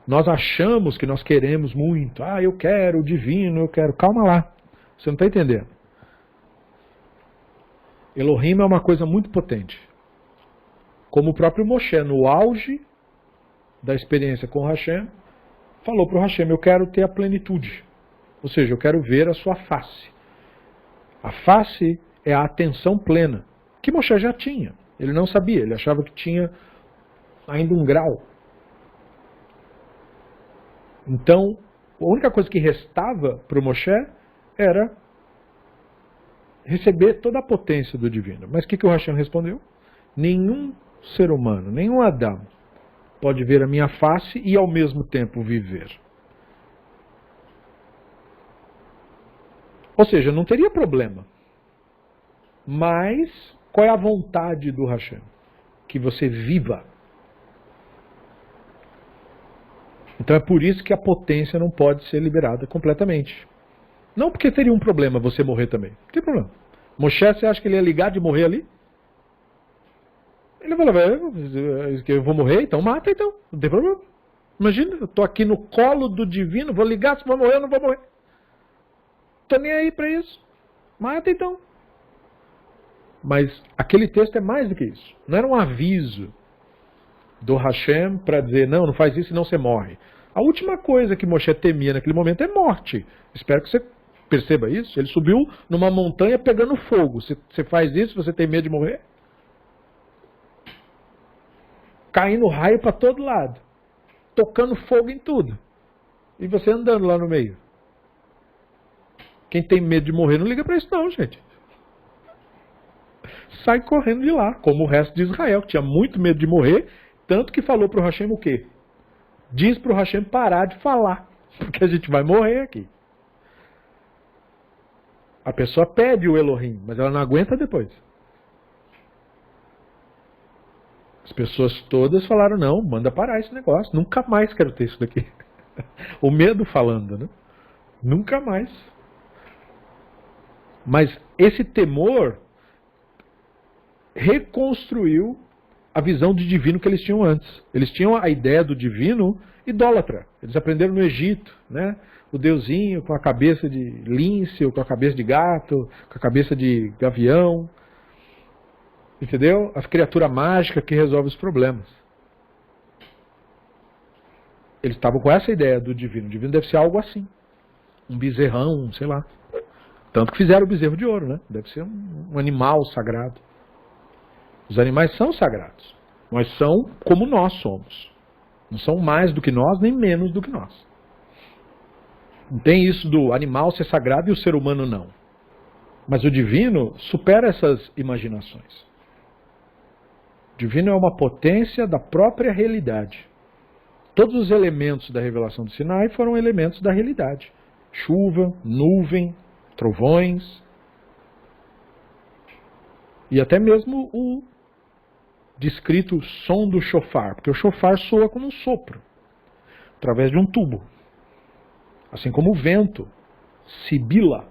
Nós achamos que nós queremos muito. Ah, eu quero o divino, eu quero. Calma lá. Você não está entendendo. Elohim é uma coisa muito potente. Como o próprio Moshe, no auge da experiência com Hashem, falou para o Hashem, eu quero ter a plenitude. Ou seja, eu quero ver a sua face. A face é a atenção plena, que Moshe já tinha. Ele não sabia, ele achava que tinha ainda um grau. Então, a única coisa que restava para o Moshe era receber toda a potência do divino. Mas o que o Hashem respondeu? Nenhum ser humano, nenhum Adão pode ver a minha face e ao mesmo tempo viver. Ou seja, não teria problema. Mas qual é a vontade do Hashem? Que você viva. Então é por isso que a potência não pode ser liberada completamente. Não porque teria um problema você morrer também. Não tem problema. Moshe, você acha que ele ia ligar de morrer ali? Ele falou, eu vou morrer, então mata então, não tem problema. Imagina, eu estou aqui no colo do divino, vou ligar, se vou morrer ou não vou morrer. Estou nem aí para isso. Mata então. Mas aquele texto é mais do que isso. Não era um aviso do Hashem para dizer, não faz isso senão você morre. A última coisa que Moshe temia naquele momento é morte. Espero que você perceba isso. Ele subiu numa montanha pegando fogo. Você faz isso, você tem medo de morrer? Caindo raio para todo lado. Tocando fogo em tudo. E você andando lá no meio. Quem tem medo de morrer não liga para isso não, gente. Sai correndo de lá, como o resto de Israel, que tinha muito medo de morrer, tanto que falou para o Hashem o quê? Diz para o Hashem parar de falar, porque a gente vai morrer aqui. A pessoa pede o Elohim, mas ela não aguenta depois. As pessoas todas falaram, não, manda parar esse negócio, nunca mais quero ter isso daqui. O medo falando, né? Nunca mais. Mas esse temor reconstruiu a visão de divino que eles tinham antes. Eles tinham a ideia do divino idólatra. Eles aprenderam no Egito, né? O deusinho com a cabeça de lince, ou com a cabeça de gato, com a cabeça de gavião. Entendeu? A criatura mágica que resolve os problemas. Eles estavam com essa ideia do divino. O divino deve ser algo assim. Um bezerrão, sei lá. Tanto que fizeram o bezerro de ouro, né? Deve ser um animal sagrado. Os animais são sagrados, mas são como nós somos. Não são mais do que nós, nem menos do que nós. Não tem isso do animal ser sagrado e o ser humano não. Mas o divino supera essas imaginações. O divino é uma potência da própria realidade. Todos os elementos da revelação do Sinai foram elementos da realidade. Chuva, nuvem, trovões. E até mesmo o descrito som do shofar, porque o shofar soa como um sopro, através de um tubo. Assim como o vento sibila.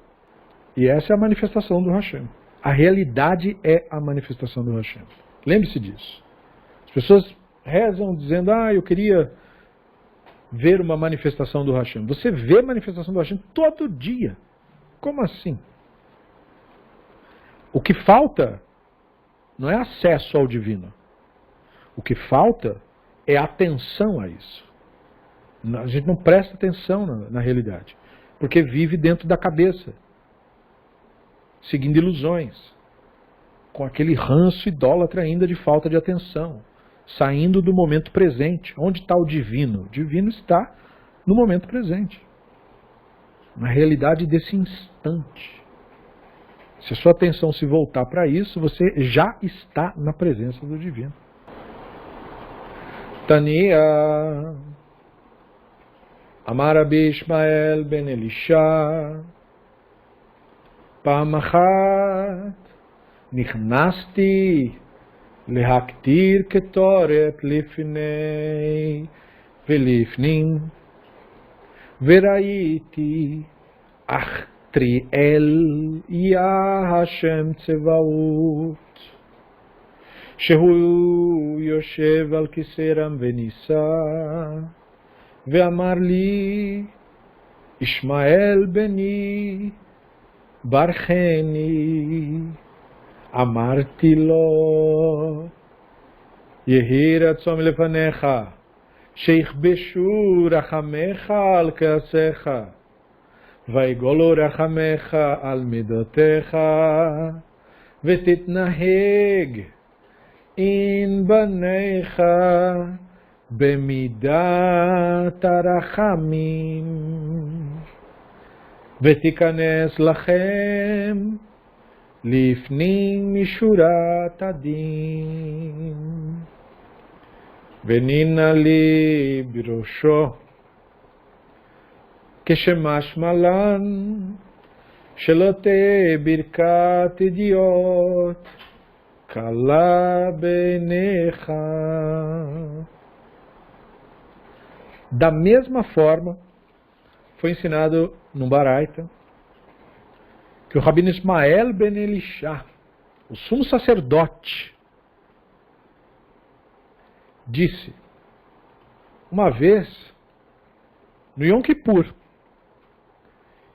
E essa é a manifestação do Hashem. A realidade é a manifestação do Hashem. Lembre-se disso. As pessoas rezam dizendo, eu queria ver uma manifestação do Hashem. Você vê a manifestação do Hashem todo dia. Como assim? O que falta não é acesso ao divino. O que falta é atenção a isso. A gente não presta atenção na realidade. Porque vive dentro da cabeça. Seguindo ilusões. Com aquele ranço idólatra ainda de falta de atenção. Saindo do momento presente. Onde está o divino? O divino está no momento presente. Na realidade desse instante. Se a sua atenção se voltar para isso, você já está na presença do divino. Tania Amar Rabbi Ishmael ben Elisha Pam achat Nichnasti Lehaktir Ketoret Lifnei Velifnim Verayiti Ach Triel Ya Hashem Tzevaut Shehu Yoshev al Kiseram Venisa Ve'amar li Ishmael Beni Barcheni Amarti lo Yehi Ratzon Lefanecha Sheichbeshu Rachamecha al Kaasecha Vaigolo Rachamecha al Midotecha Vetitnaheg In Banecha Bemidat Arachamim Vetikanes Lachem Lifnim Mishurat Adin Venina li Birosho Keshemash Malan Shelote Birkat Idiot Kala Benecha. Da mesma forma, foi ensinado no Baraita que o Rabino Ismael ben Elisha, o sumo sacerdote, disse, uma vez, no Yom Kippur,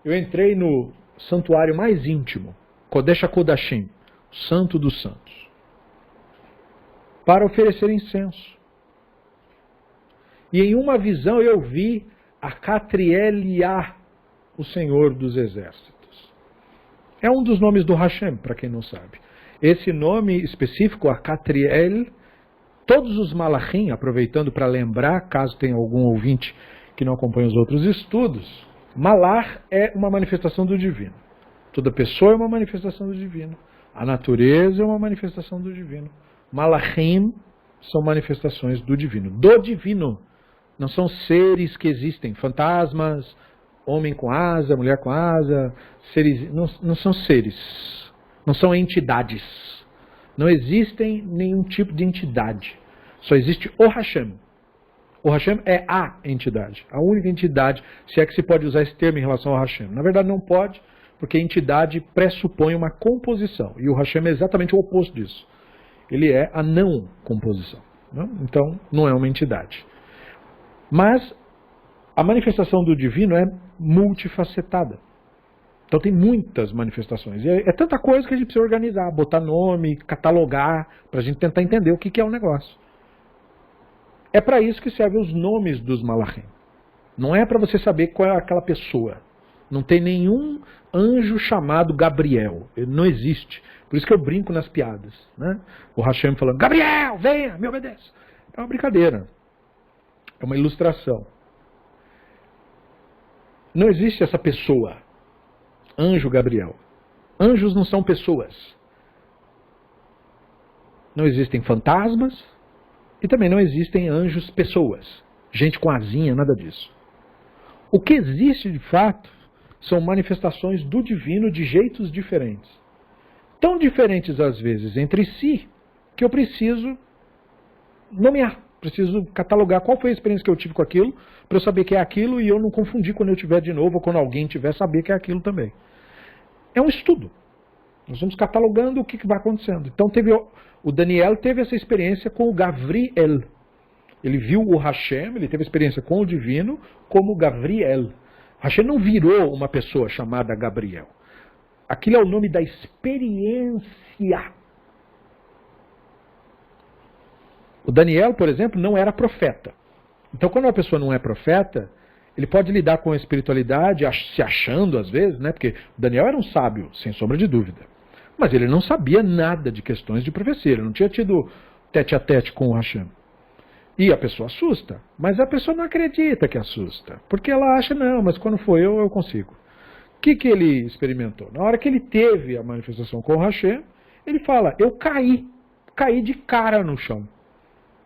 eu entrei no santuário mais íntimo, Kodesh HaKodashim, Santo dos Santos, para oferecer incenso. E em uma visão eu vi a Catrieliá, o Senhor dos Exércitos. É um dos nomes do Hashem, para quem não sabe. Esse nome específico, a Catriel, todos os malachim, aproveitando para lembrar, caso tenha algum ouvinte que não acompanha os outros estudos, Malach é uma manifestação do divino. Toda pessoa é uma manifestação do divino. A natureza é uma manifestação do divino. Malachim são manifestações do divino. Do divino. Não são seres que existem. Fantasmas, homem com asa, mulher com asa. Seres, não são seres. Não são entidades. Não existem nenhum tipo de entidade. Só existe o Hashem. O Hashem é a entidade. A única entidade, se é que se pode usar esse termo em relação ao Hashem. Na verdade não pode, porque entidade pressupõe uma composição. E o Hashem é exatamente o oposto disso. Ele é a não composição. Não? Então não é uma entidade. Mas a manifestação do divino é multifacetada. Então tem muitas manifestações. E é tanta coisa que a gente precisa organizar, botar nome, catalogar, para a gente tentar entender o que é o negócio. É para isso que servem os nomes dos malachim. Não é para você saber qual é aquela pessoa. Não tem nenhum anjo chamado Gabriel. Ele não existe. Por isso que eu brinco nas piadas. Né? O Hashem falando, Gabriel, venha, me obedeça. É uma brincadeira. É uma ilustração. Não existe essa pessoa. Anjo Gabriel. Anjos não são pessoas. Não existem fantasmas e também não existem anjos pessoas. Gente com asinha, nada disso. O que existe de fato são manifestações do divino de jeitos diferentes. Tão diferentes às vezes entre si que eu preciso nomear. Preciso catalogar qual foi a experiência que eu tive com aquilo para eu saber que é aquilo e eu não confundir quando eu tiver de novo ou quando alguém tiver saber que é aquilo também. É um estudo. Nós vamos catalogando o que vai acontecendo. Então o Daniel teve essa experiência com o Gavriel. Ele viu o Hashem, ele teve experiência com o divino como Gavriel. Hashem não virou uma pessoa chamada Gabriel. Aquilo é o nome da experiência. O Daniel, por exemplo, não era profeta. Então, quando uma pessoa não é profeta, ele pode lidar com a espiritualidade se achando, às vezes, né? Porque o Daniel era um sábio, sem sombra de dúvida. Mas ele não sabia nada de questões de profecia. Ele não tinha tido tete a tete com o Hashem. E a pessoa assusta. Mas a pessoa não acredita que assusta. Porque ela acha, não, mas quando for eu consigo. O que ele experimentou? Na hora que ele teve a manifestação com o Hashem, ele fala, eu caí de cara no chão.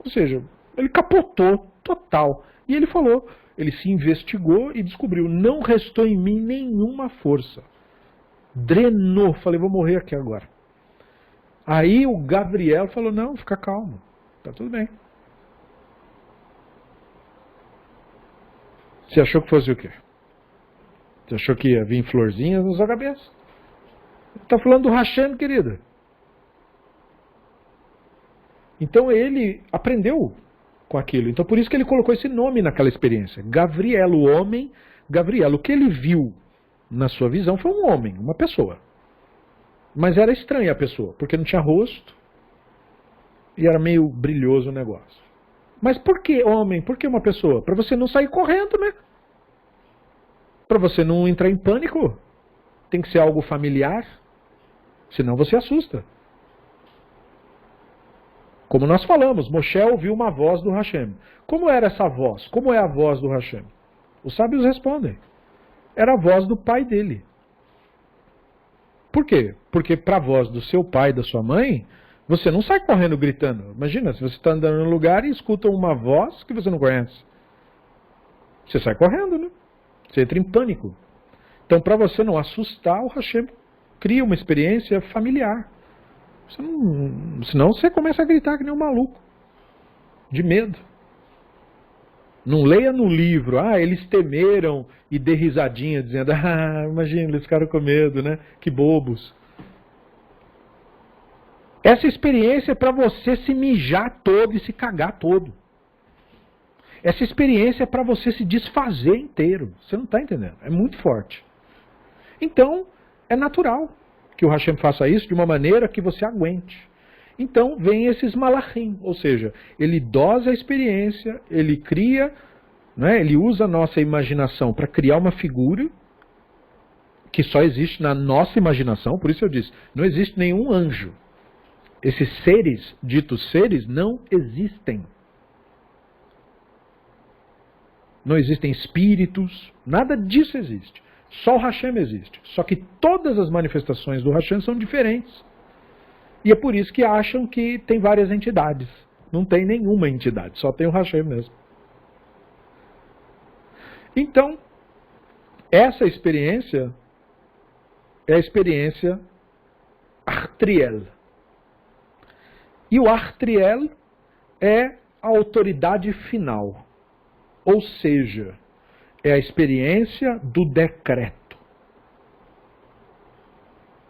Ou seja, ele capotou total. E ele falou, ele se investigou e descobriu, não restou em mim nenhuma força. Drenou, falei, vou morrer aqui agora. Aí o Gabriel falou, não, fica calmo, tá tudo bem. Você achou que fosse o quê? Você achou que ia vir florzinhas na sua cabeça? Está falando do Hashem, querida. Então ele aprendeu com aquilo. Então por isso que ele colocou esse nome naquela experiência. Gavriel, o homem, Gavriel. O que ele viu na sua visão foi um homem, uma pessoa. Mas era estranha a pessoa, porque não tinha rosto e era meio brilhoso o negócio. Mas por que homem? Por que uma pessoa? Para você não sair correndo, né? Para você não entrar em pânico. Tem que ser algo familiar, senão você assusta. Como nós falamos, Moshe ouviu uma voz do Hashem. Como era essa voz? Como é a voz do Hashem? Os sábios respondem. Era a voz do pai dele. Por quê? Porque para a voz do seu pai e da sua mãe, você não sai correndo gritando. Imagina, se você está andando num lugar e escuta uma voz que você não conhece. Você sai correndo, né? Você entra em pânico. Então, para você não assustar, o Hashem cria uma experiência familiar. Senão você começa a gritar que nem um maluco. De medo. Não leia no livro, eles temeram e dê risadinha, dizendo, imagina, eles ficaram com medo, né? Que bobos. Essa experiência é para você se mijar todo e se cagar todo. Essa experiência é para você se desfazer inteiro. Você não está entendendo. É muito forte. Então, é natural que o Hashem faça isso de uma maneira que você aguente. Então, vem esses malachim. Ou seja, ele dosa a experiência, ele cria, né, ele usa a nossa imaginação para criar uma figura que só existe na nossa imaginação. Por isso eu disse, não existe nenhum anjo. Esses seres, ditos seres, não existem. Não existem espíritos, nada disso existe. Só o Hashem existe. Só que todas as manifestações do Hashem são diferentes. E é por isso que acham que tem várias entidades. Não tem nenhuma entidade, só tem o Hashem mesmo. Então, essa experiência é a experiência Artriel. E o Artriel é a autoridade final. Ou seja, é a experiência do decreto.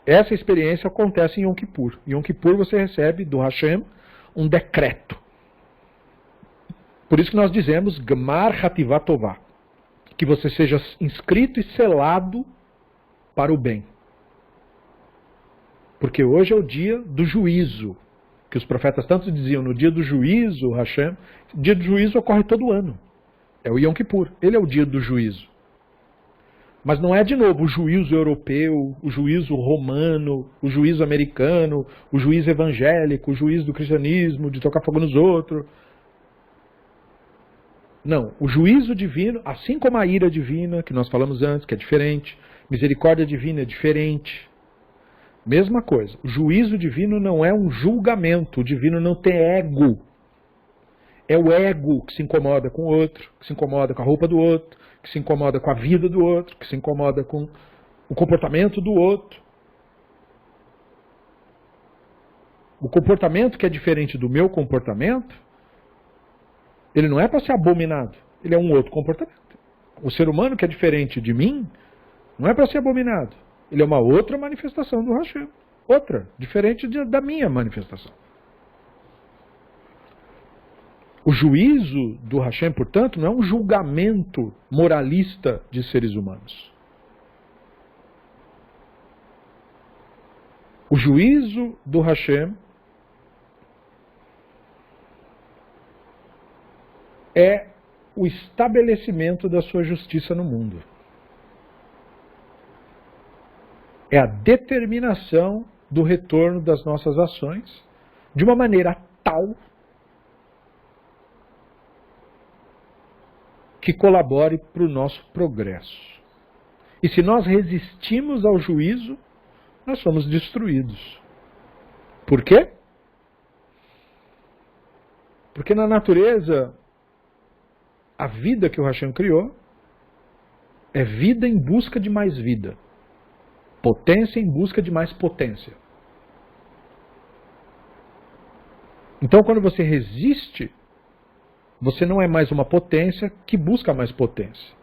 Essa experiência acontece em Yom Kippur. Em Yom Kippur você recebe do Hashem um decreto. Por isso que nós dizemos Gmar Hativá Tová, que você seja inscrito e selado para o bem. Porque hoje é o dia do juízo, que os profetas tanto diziam, no dia do juízo, Hashem, o dia do juízo ocorre todo ano. É o Yom Kippur, ele é o dia do juízo. Mas não é, de novo, o juízo europeu, o juízo romano, o juízo americano, o juízo evangélico, o juízo do cristianismo, de tocar fogo nos outros. Não, o juízo divino, assim como a ira divina, que nós falamos antes, que é diferente, misericórdia divina é diferente. Mesma coisa, o juízo divino não é um julgamento, o divino não tem ego. É o ego que se incomoda com o outro, que se incomoda com a roupa do outro, que se incomoda com a vida do outro, que se incomoda com o comportamento do outro. O comportamento que é diferente do meu comportamento, ele não é para ser abominado, ele é um outro comportamento. O ser humano que é diferente de mim, não é para ser abominado, ele é uma outra manifestação do Hashem. Outra, diferente da minha manifestação. O juízo do Hashem, portanto, não é um julgamento moralista de seres humanos. O juízo do Hashem é o estabelecimento da sua justiça no mundo. É a determinação do retorno das nossas ações de uma maneira tal que colabore para o nosso progresso. E se nós resistimos ao juízo, nós somos destruídos. Por quê? Porque na natureza, a vida que o Hashem criou é vida em busca de mais vida. Potência em busca de mais potência. Então, quando você resiste, você não é mais uma potência que busca mais potência.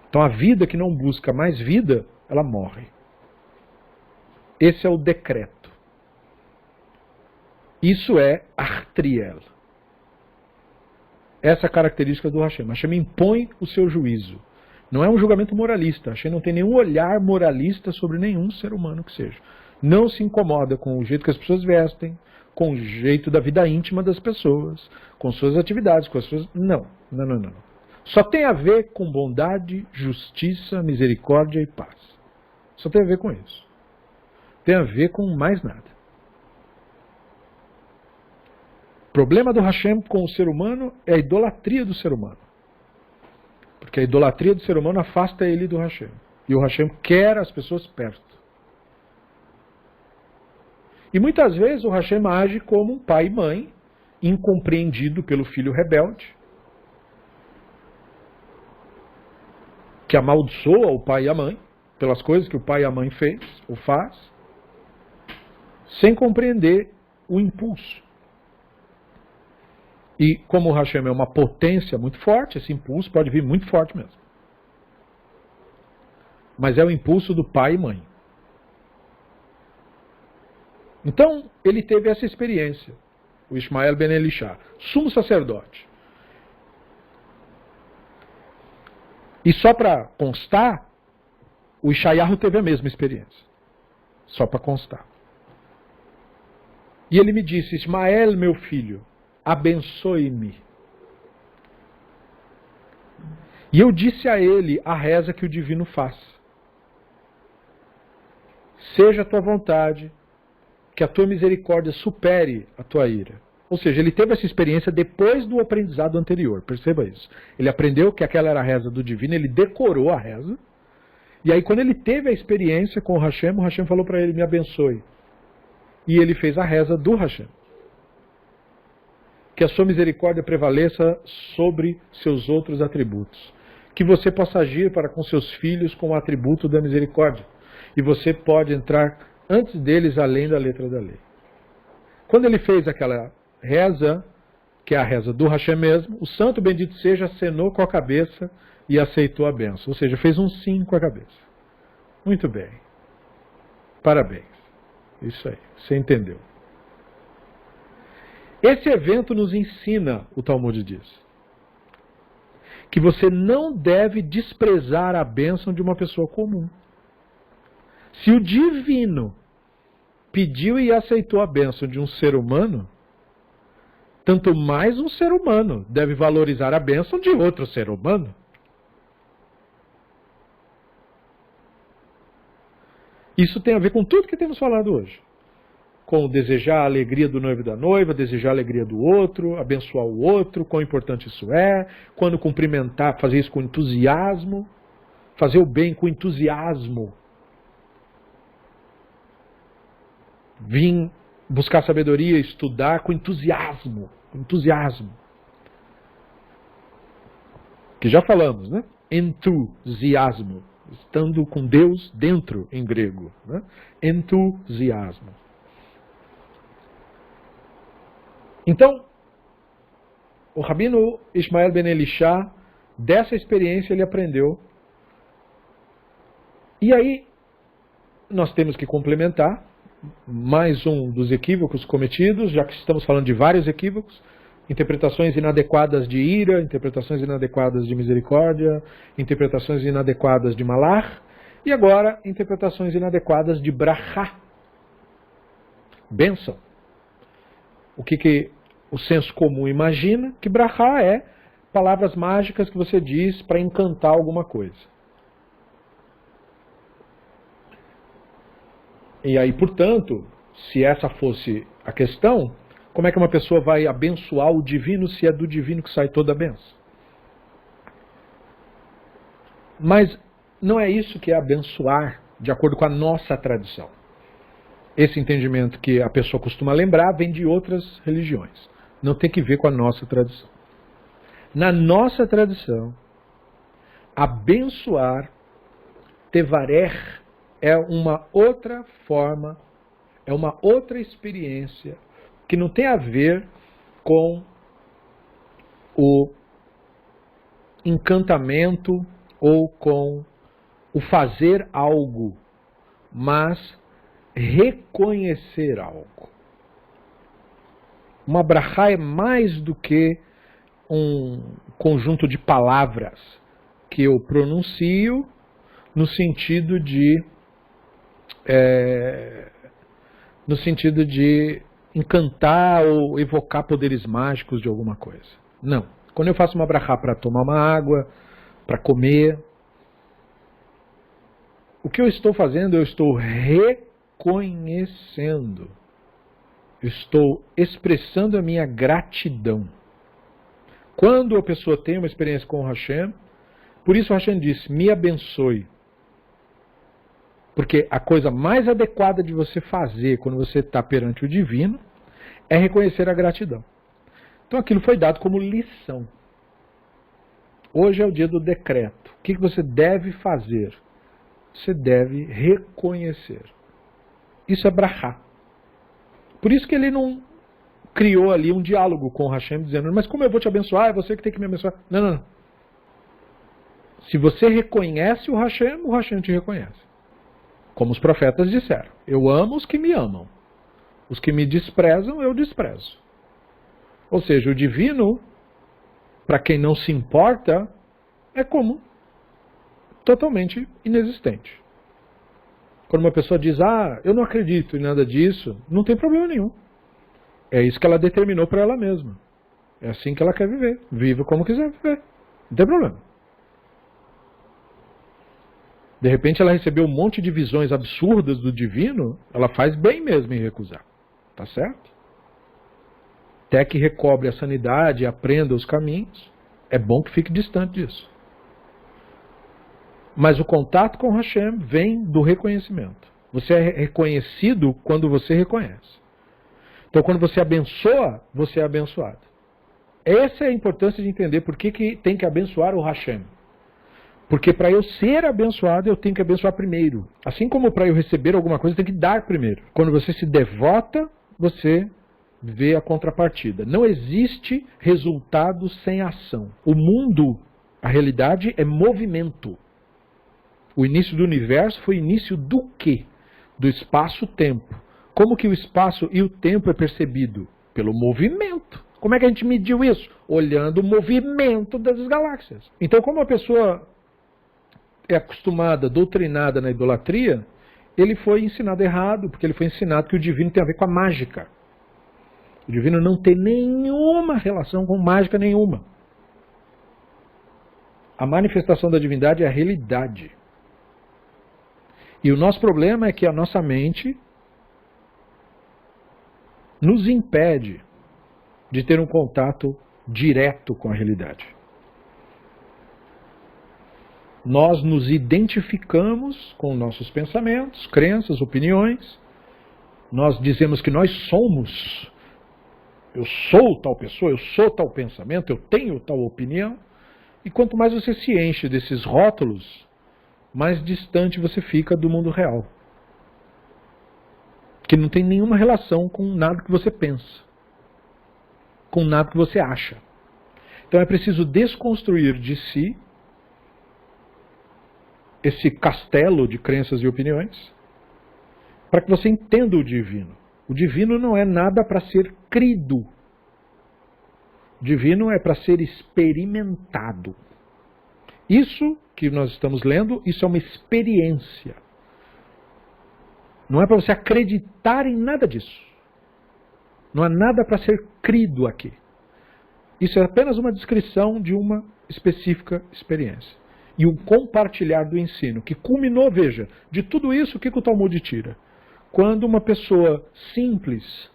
Então a vida que não busca mais vida, ela morre. Esse é o decreto. Isso é Artriel. Essa é a característica do Hashem. Hashem impõe o seu juízo. Não é um julgamento moralista. Hashem não tem nenhum olhar moralista sobre nenhum ser humano que seja. Não se incomoda com o jeito que as pessoas vestem, com o jeito da vida íntima das pessoas, com suas atividades, com as suas... Não. Só tem a ver com bondade, justiça, misericórdia e paz. Só tem a ver com isso. Tem a ver com mais nada. O problema do Hashem com o ser humano é a idolatria do ser humano. Porque a idolatria do ser humano afasta ele do Hashem. E o Hashem quer as pessoas perto. E muitas vezes o Hashem age como um pai e mãe, incompreendido pelo filho rebelde, que amaldiçoa o pai e a mãe, pelas coisas que o pai e a mãe fez ou faz, sem compreender o impulso. E como o Hashem é uma potência muito forte, esse impulso pode vir muito forte mesmo. Mas é o impulso do pai e mãe. Então, ele teve essa experiência, o Ishmael ben Elisha, sumo sacerdote. E só para constar, o Ishayahu teve a mesma experiência. Só para constar. E ele me disse, Ismael, meu filho, abençoe-me. E eu disse a ele a reza que o divino faz. Seja a tua vontade, que a tua misericórdia supere a tua ira. Ou seja, ele teve essa experiência depois do aprendizado anterior, perceba isso. Ele aprendeu que aquela era a reza do divino, ele decorou a reza, e aí quando ele teve a experiência com o Hashem falou para ele, me abençoe. E ele fez a reza do Hashem. Que a sua misericórdia prevaleça sobre seus outros atributos. Que você possa agir para com seus filhos com o atributo da misericórdia. E você pode entrar antes deles além da letra da lei. Quando ele fez aquela reza, que é a reza do Hashem mesmo, o santo bendito seja acenou com a cabeça e aceitou a bênção. Ou seja, fez um sim com a cabeça. Muito bem. Parabéns. Isso aí, você entendeu. Esse evento nos ensina, o Talmud diz, que você não deve desprezar a bênção de uma pessoa comum. Se o divino pediu e aceitou a bênção de um ser humano, tanto mais um ser humano deve valorizar a bênção de outro ser humano. Isso tem a ver com tudo que temos falado hoje. Com desejar a alegria do noivo e da noiva, desejar a alegria do outro, abençoar o outro, quão importante isso é, quando cumprimentar, fazer isso com entusiasmo, fazer o bem com entusiasmo. Vim buscar sabedoria, estudar com entusiasmo. Que já falamos, né? Entusiasmo. Estando com Deus dentro, em grego. Né? Entusiasmo. Então, o Rabino Ishmael ben Elisha, dessa experiência ele aprendeu. E aí, nós temos que complementar mais um dos equívocos cometidos, já que estamos falando de vários equívocos, interpretações inadequadas de ira, interpretações inadequadas de misericórdia, interpretações inadequadas de malar, e agora interpretações inadequadas de brachá, bênção. O que o senso comum imagina? Que brachá é palavras mágicas que você diz para encantar alguma coisa. E aí, portanto, se essa fosse a questão, como é que uma pessoa vai abençoar o divino se é do divino que sai toda a benção? Mas não é isso que é abençoar, de acordo com a nossa tradição. Esse entendimento que a pessoa costuma lembrar vem de outras religiões. Não tem que ver com a nossa tradição. Na nossa tradição, abençoar, tevarer, é uma outra forma, é uma outra experiência que não tem a ver com o encantamento ou com o fazer algo, mas reconhecer algo. Uma brachá é mais do que um conjunto de palavras que eu pronuncio no sentido de encantar ou evocar poderes mágicos de alguma coisa. Não. Quando eu faço uma brachá para tomar uma água, para comer, o que eu estou fazendo? Eu estou reconhecendo. Eu estou expressando a minha gratidão. Quando a pessoa tem uma experiência com o Hashem, por isso o Hashem disse, me abençoe. Porque a coisa mais adequada de você fazer quando você está perante o divino é reconhecer a gratidão. Então aquilo foi dado como lição. Hoje é o dia do decreto. O que você deve fazer? Você deve reconhecer. Isso é brachá. Por isso que ele não criou ali um diálogo com o Hashem, dizendo, mas como eu vou te abençoar? É você que tem que me abençoar. Não, não, não. Se você reconhece o Hashem te reconhece. Como os profetas disseram, eu amo os que me amam. Os que me desprezam, eu desprezo. Ou seja, o divino, para quem não se importa, é como totalmente inexistente. Quando uma pessoa diz, eu não acredito em nada disso, não tem problema nenhum. É isso que ela determinou para ela mesma. É assim que ela quer viver. Viva como quiser viver. Não tem problema. De repente ela recebeu um monte de visões absurdas do divino, ela faz bem mesmo em recusar. Tá certo? Até que recobre a sanidade e aprenda os caminhos, é bom que fique distante disso. Mas o contato com Hashem vem do reconhecimento. Você é reconhecido quando você reconhece. Então quando você abençoa, você é abençoado. Essa é a importância de entender por que tem que abençoar o Hashem. Porque para eu ser abençoado, eu tenho que abençoar primeiro. Assim como para eu receber alguma coisa, eu tenho que dar primeiro. Quando você se devota, você vê a contrapartida. Não existe resultado sem ação. O mundo, a realidade, é movimento. O início do universo foi início do quê? Do espaço-tempo. Como que o espaço e o tempo é percebido? Pelo movimento. Como é que a gente mediu isso? Olhando o movimento das galáxias. Então, como a pessoa é acostumada, doutrinada na idolatria, ele foi ensinado errado, porque ele foi ensinado que o divino tem a ver com a mágica. O divino não tem nenhuma relação com mágica nenhuma. A manifestação da divindade é a realidade. E o nosso problema é que a nossa mente nos impede de ter um contato direto com a realidade. Nós nos identificamos com nossos pensamentos, crenças, opiniões. Nós dizemos que nós somos. Eu sou tal pessoa, eu sou tal pensamento, eu tenho tal opinião. E quanto mais você se enche desses rótulos, mais distante você fica do mundo real. Que não tem nenhuma relação com nada que você pensa. Com nada que você acha. Então é preciso desconstruir de si esse castelo de crenças e opiniões, para que você entenda o divino. O divino não é nada para ser crido. O divino é para ser experimentado. Isso que nós estamos lendo, isso é uma experiência. Não é para você acreditar em nada disso. Não há nada para ser crido aqui. Isso é apenas uma descrição de uma específica experiência. E um compartilhar do ensino, que culminou, veja, de tudo isso, o que o Talmud tira? Quando uma pessoa simples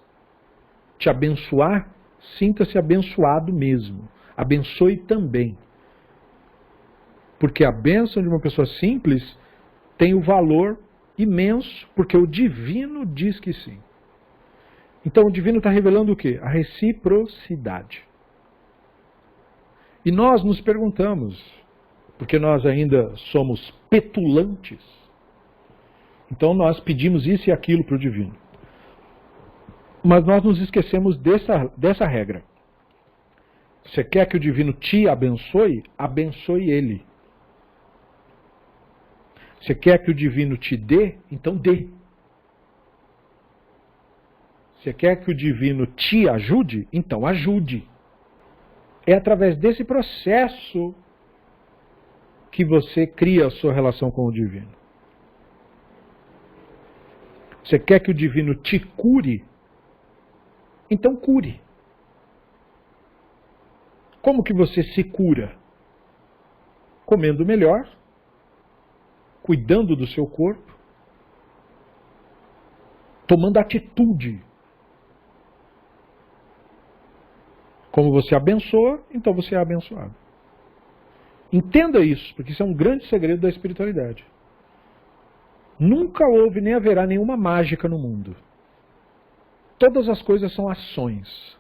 te abençoar, sinta-se abençoado mesmo. Abençoe também. Porque a bênção de uma pessoa simples tem o valor imenso, porque o divino diz que sim. Então o divino está revelando o quê? A reciprocidade. E nós nos perguntamos, porque nós ainda somos petulantes, então nós pedimos isso e aquilo para o divino. Mas nós nos esquecemos dessa regra. Você quer que o divino te abençoe? Abençoe ele. Você quer que o divino te dê? Então dê. Você quer que o divino te ajude? Então ajude. É através desse processo que você cria a sua relação com o divino. Você quer que o divino te cure? Então cure. Como que você se cura? Comendo melhor, cuidando do seu corpo, tomando atitude. Como você abençoa, então você é abençoado. Entenda isso, porque isso é um grande segredo da espiritualidade. Nunca houve nem haverá nenhuma mágica no mundo. Todas as coisas são ações.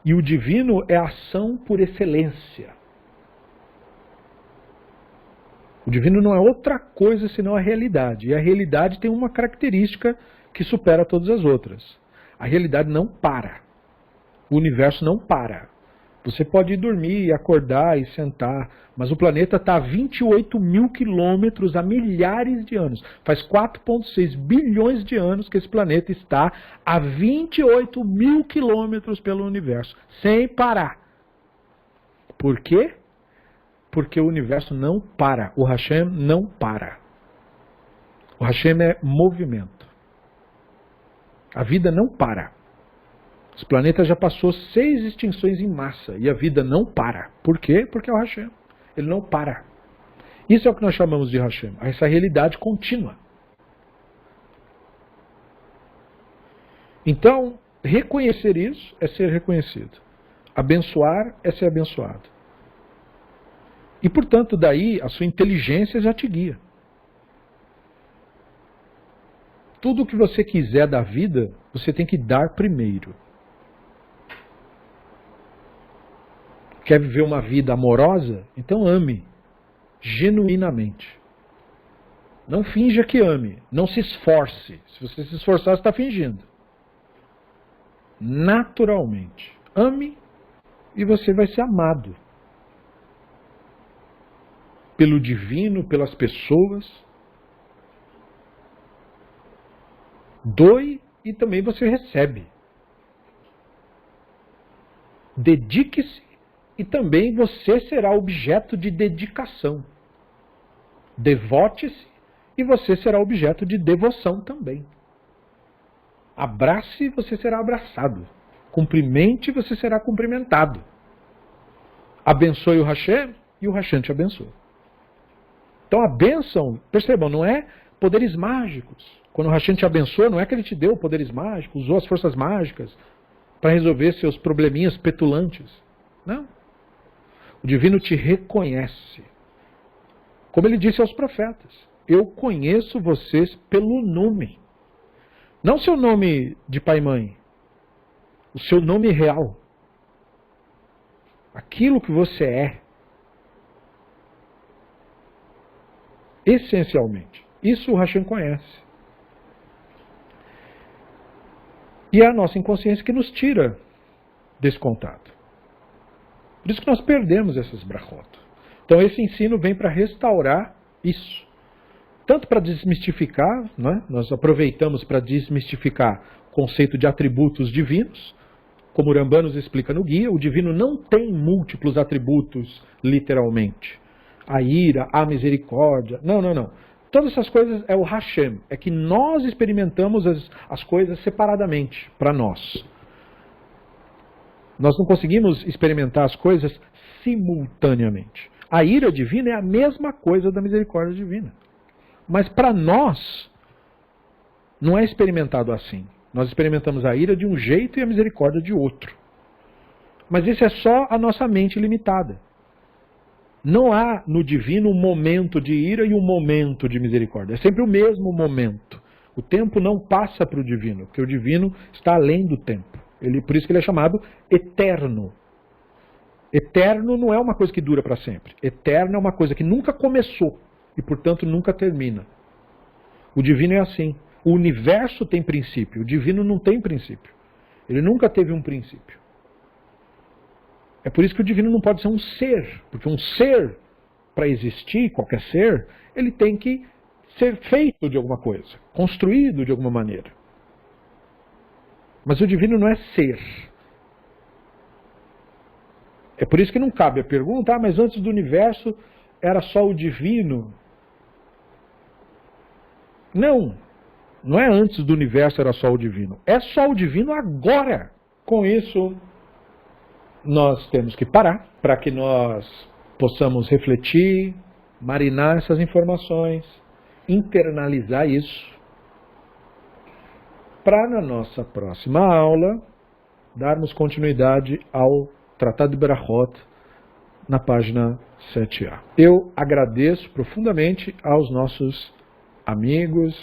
E o divino é ação por excelência. O divino não é outra coisa senão a realidade. E a realidade tem uma característica que supera todas as outras. A realidade não para. O universo não para. Você pode ir dormir, acordar e sentar, mas o planeta está a 28 mil quilômetros há milhares de anos. Faz 4,6 bilhões de anos que esse planeta está a 28 mil quilômetros pelo universo, sem parar. Por quê? Porque o universo não para. O Hashem não para. O Hashem é movimento. A vida não para. Esse planeta já passou 6 extinções em massa e a vida não para. Por quê? Porque é o Hashem. Ele não para. Isso é o que nós chamamos de Hashem. Essa realidade contínua. Então, reconhecer isso é ser reconhecido. Abençoar é ser abençoado. E, portanto, daí a sua inteligência já te guia. Tudo o que você quiser da vida, você tem que dar primeiro. Quer viver uma vida amorosa? Então ame, genuinamente. Não finja que ame, não se esforce. Se você se esforçar, você está fingindo. Naturalmente. Ame e você vai ser amado. Pelo divino, pelas pessoas. Doe e também você recebe. Dedique-se e também você será objeto de dedicação. Devote-se e você será objeto de devoção também. Abrace e você será abraçado. Cumprimente e você será cumprimentado. Abençoe o Hashem e o Hashem te abençoa. Então a bênção, percebam, não é poderes mágicos. Quando o Hashem te abençoa, não é que ele te deu poderes mágicos, usou as forças mágicas para resolver seus probleminhas petulantes. Não. O divino te reconhece. Como ele disse aos profetas, eu conheço vocês pelo nome. Não seu nome de pai e mãe, o seu nome real. Aquilo que você é. Essencialmente. Isso o Hashem conhece. E é a nossa inconsciência que nos tira desse contato. Por isso que nós perdemos essas brachot. Então esse ensino vem para restaurar isso. Tanto para desmistificar, né? Nós aproveitamos para desmistificar o conceito de atributos divinos, como o Rambam nos explica no guia, o divino não tem múltiplos atributos, literalmente. A ira, a misericórdia, não. Todas essas coisas é o Hashem, é que nós experimentamos as coisas separadamente, para nós. Nós não conseguimos experimentar as coisas simultaneamente. A ira divina é a mesma coisa da misericórdia divina. Mas para nós, não é experimentado assim. Nós experimentamos a ira de um jeito e a misericórdia de outro. Mas isso é só a nossa mente limitada. Não há no divino um momento de ira e um momento de misericórdia. É sempre o mesmo momento. O tempo não passa para o divino, porque o divino está além do tempo. Por isso que ele é chamado eterno. Eterno não é uma coisa que dura para sempre. Eterno é uma coisa que nunca começou e, portanto, nunca termina. O divino é assim. O universo tem princípio, o divino não tem princípio. Ele nunca teve um princípio. É por isso que o divino não pode ser um ser, porque um ser, para existir, qualquer ser, ele tem que ser feito de alguma coisa, construído de alguma maneira. Mas o divino não é ser. É por isso que não cabe a pergunta, mas antes do universo era só o divino? Não é antes do universo era só o divino. É só o divino agora. Com isso, nós temos que parar para que nós possamos refletir, marinar essas informações, internalizar isso, para na nossa próxima aula darmos continuidade ao Tratado de Berachot na página 7a. Eu agradeço profundamente aos nossos amigos,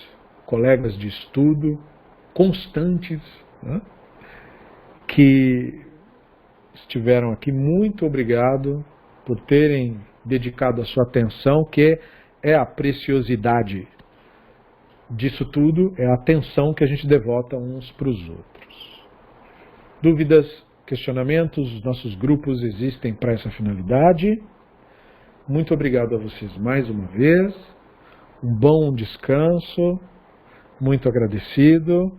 colegas de estudo, constantes, né, que estiveram aqui. Muito obrigado por terem dedicado a sua atenção, que é a preciosidade disso tudo, é a atenção que a gente devota uns para os outros. Dúvidas, questionamentos, os nossos grupos existem para essa finalidade. Muito obrigado a vocês mais uma vez. Um bom descanso. Muito agradecido.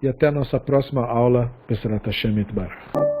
E até a nossa próxima aula. Be'ezrat Hashem Yitbarach.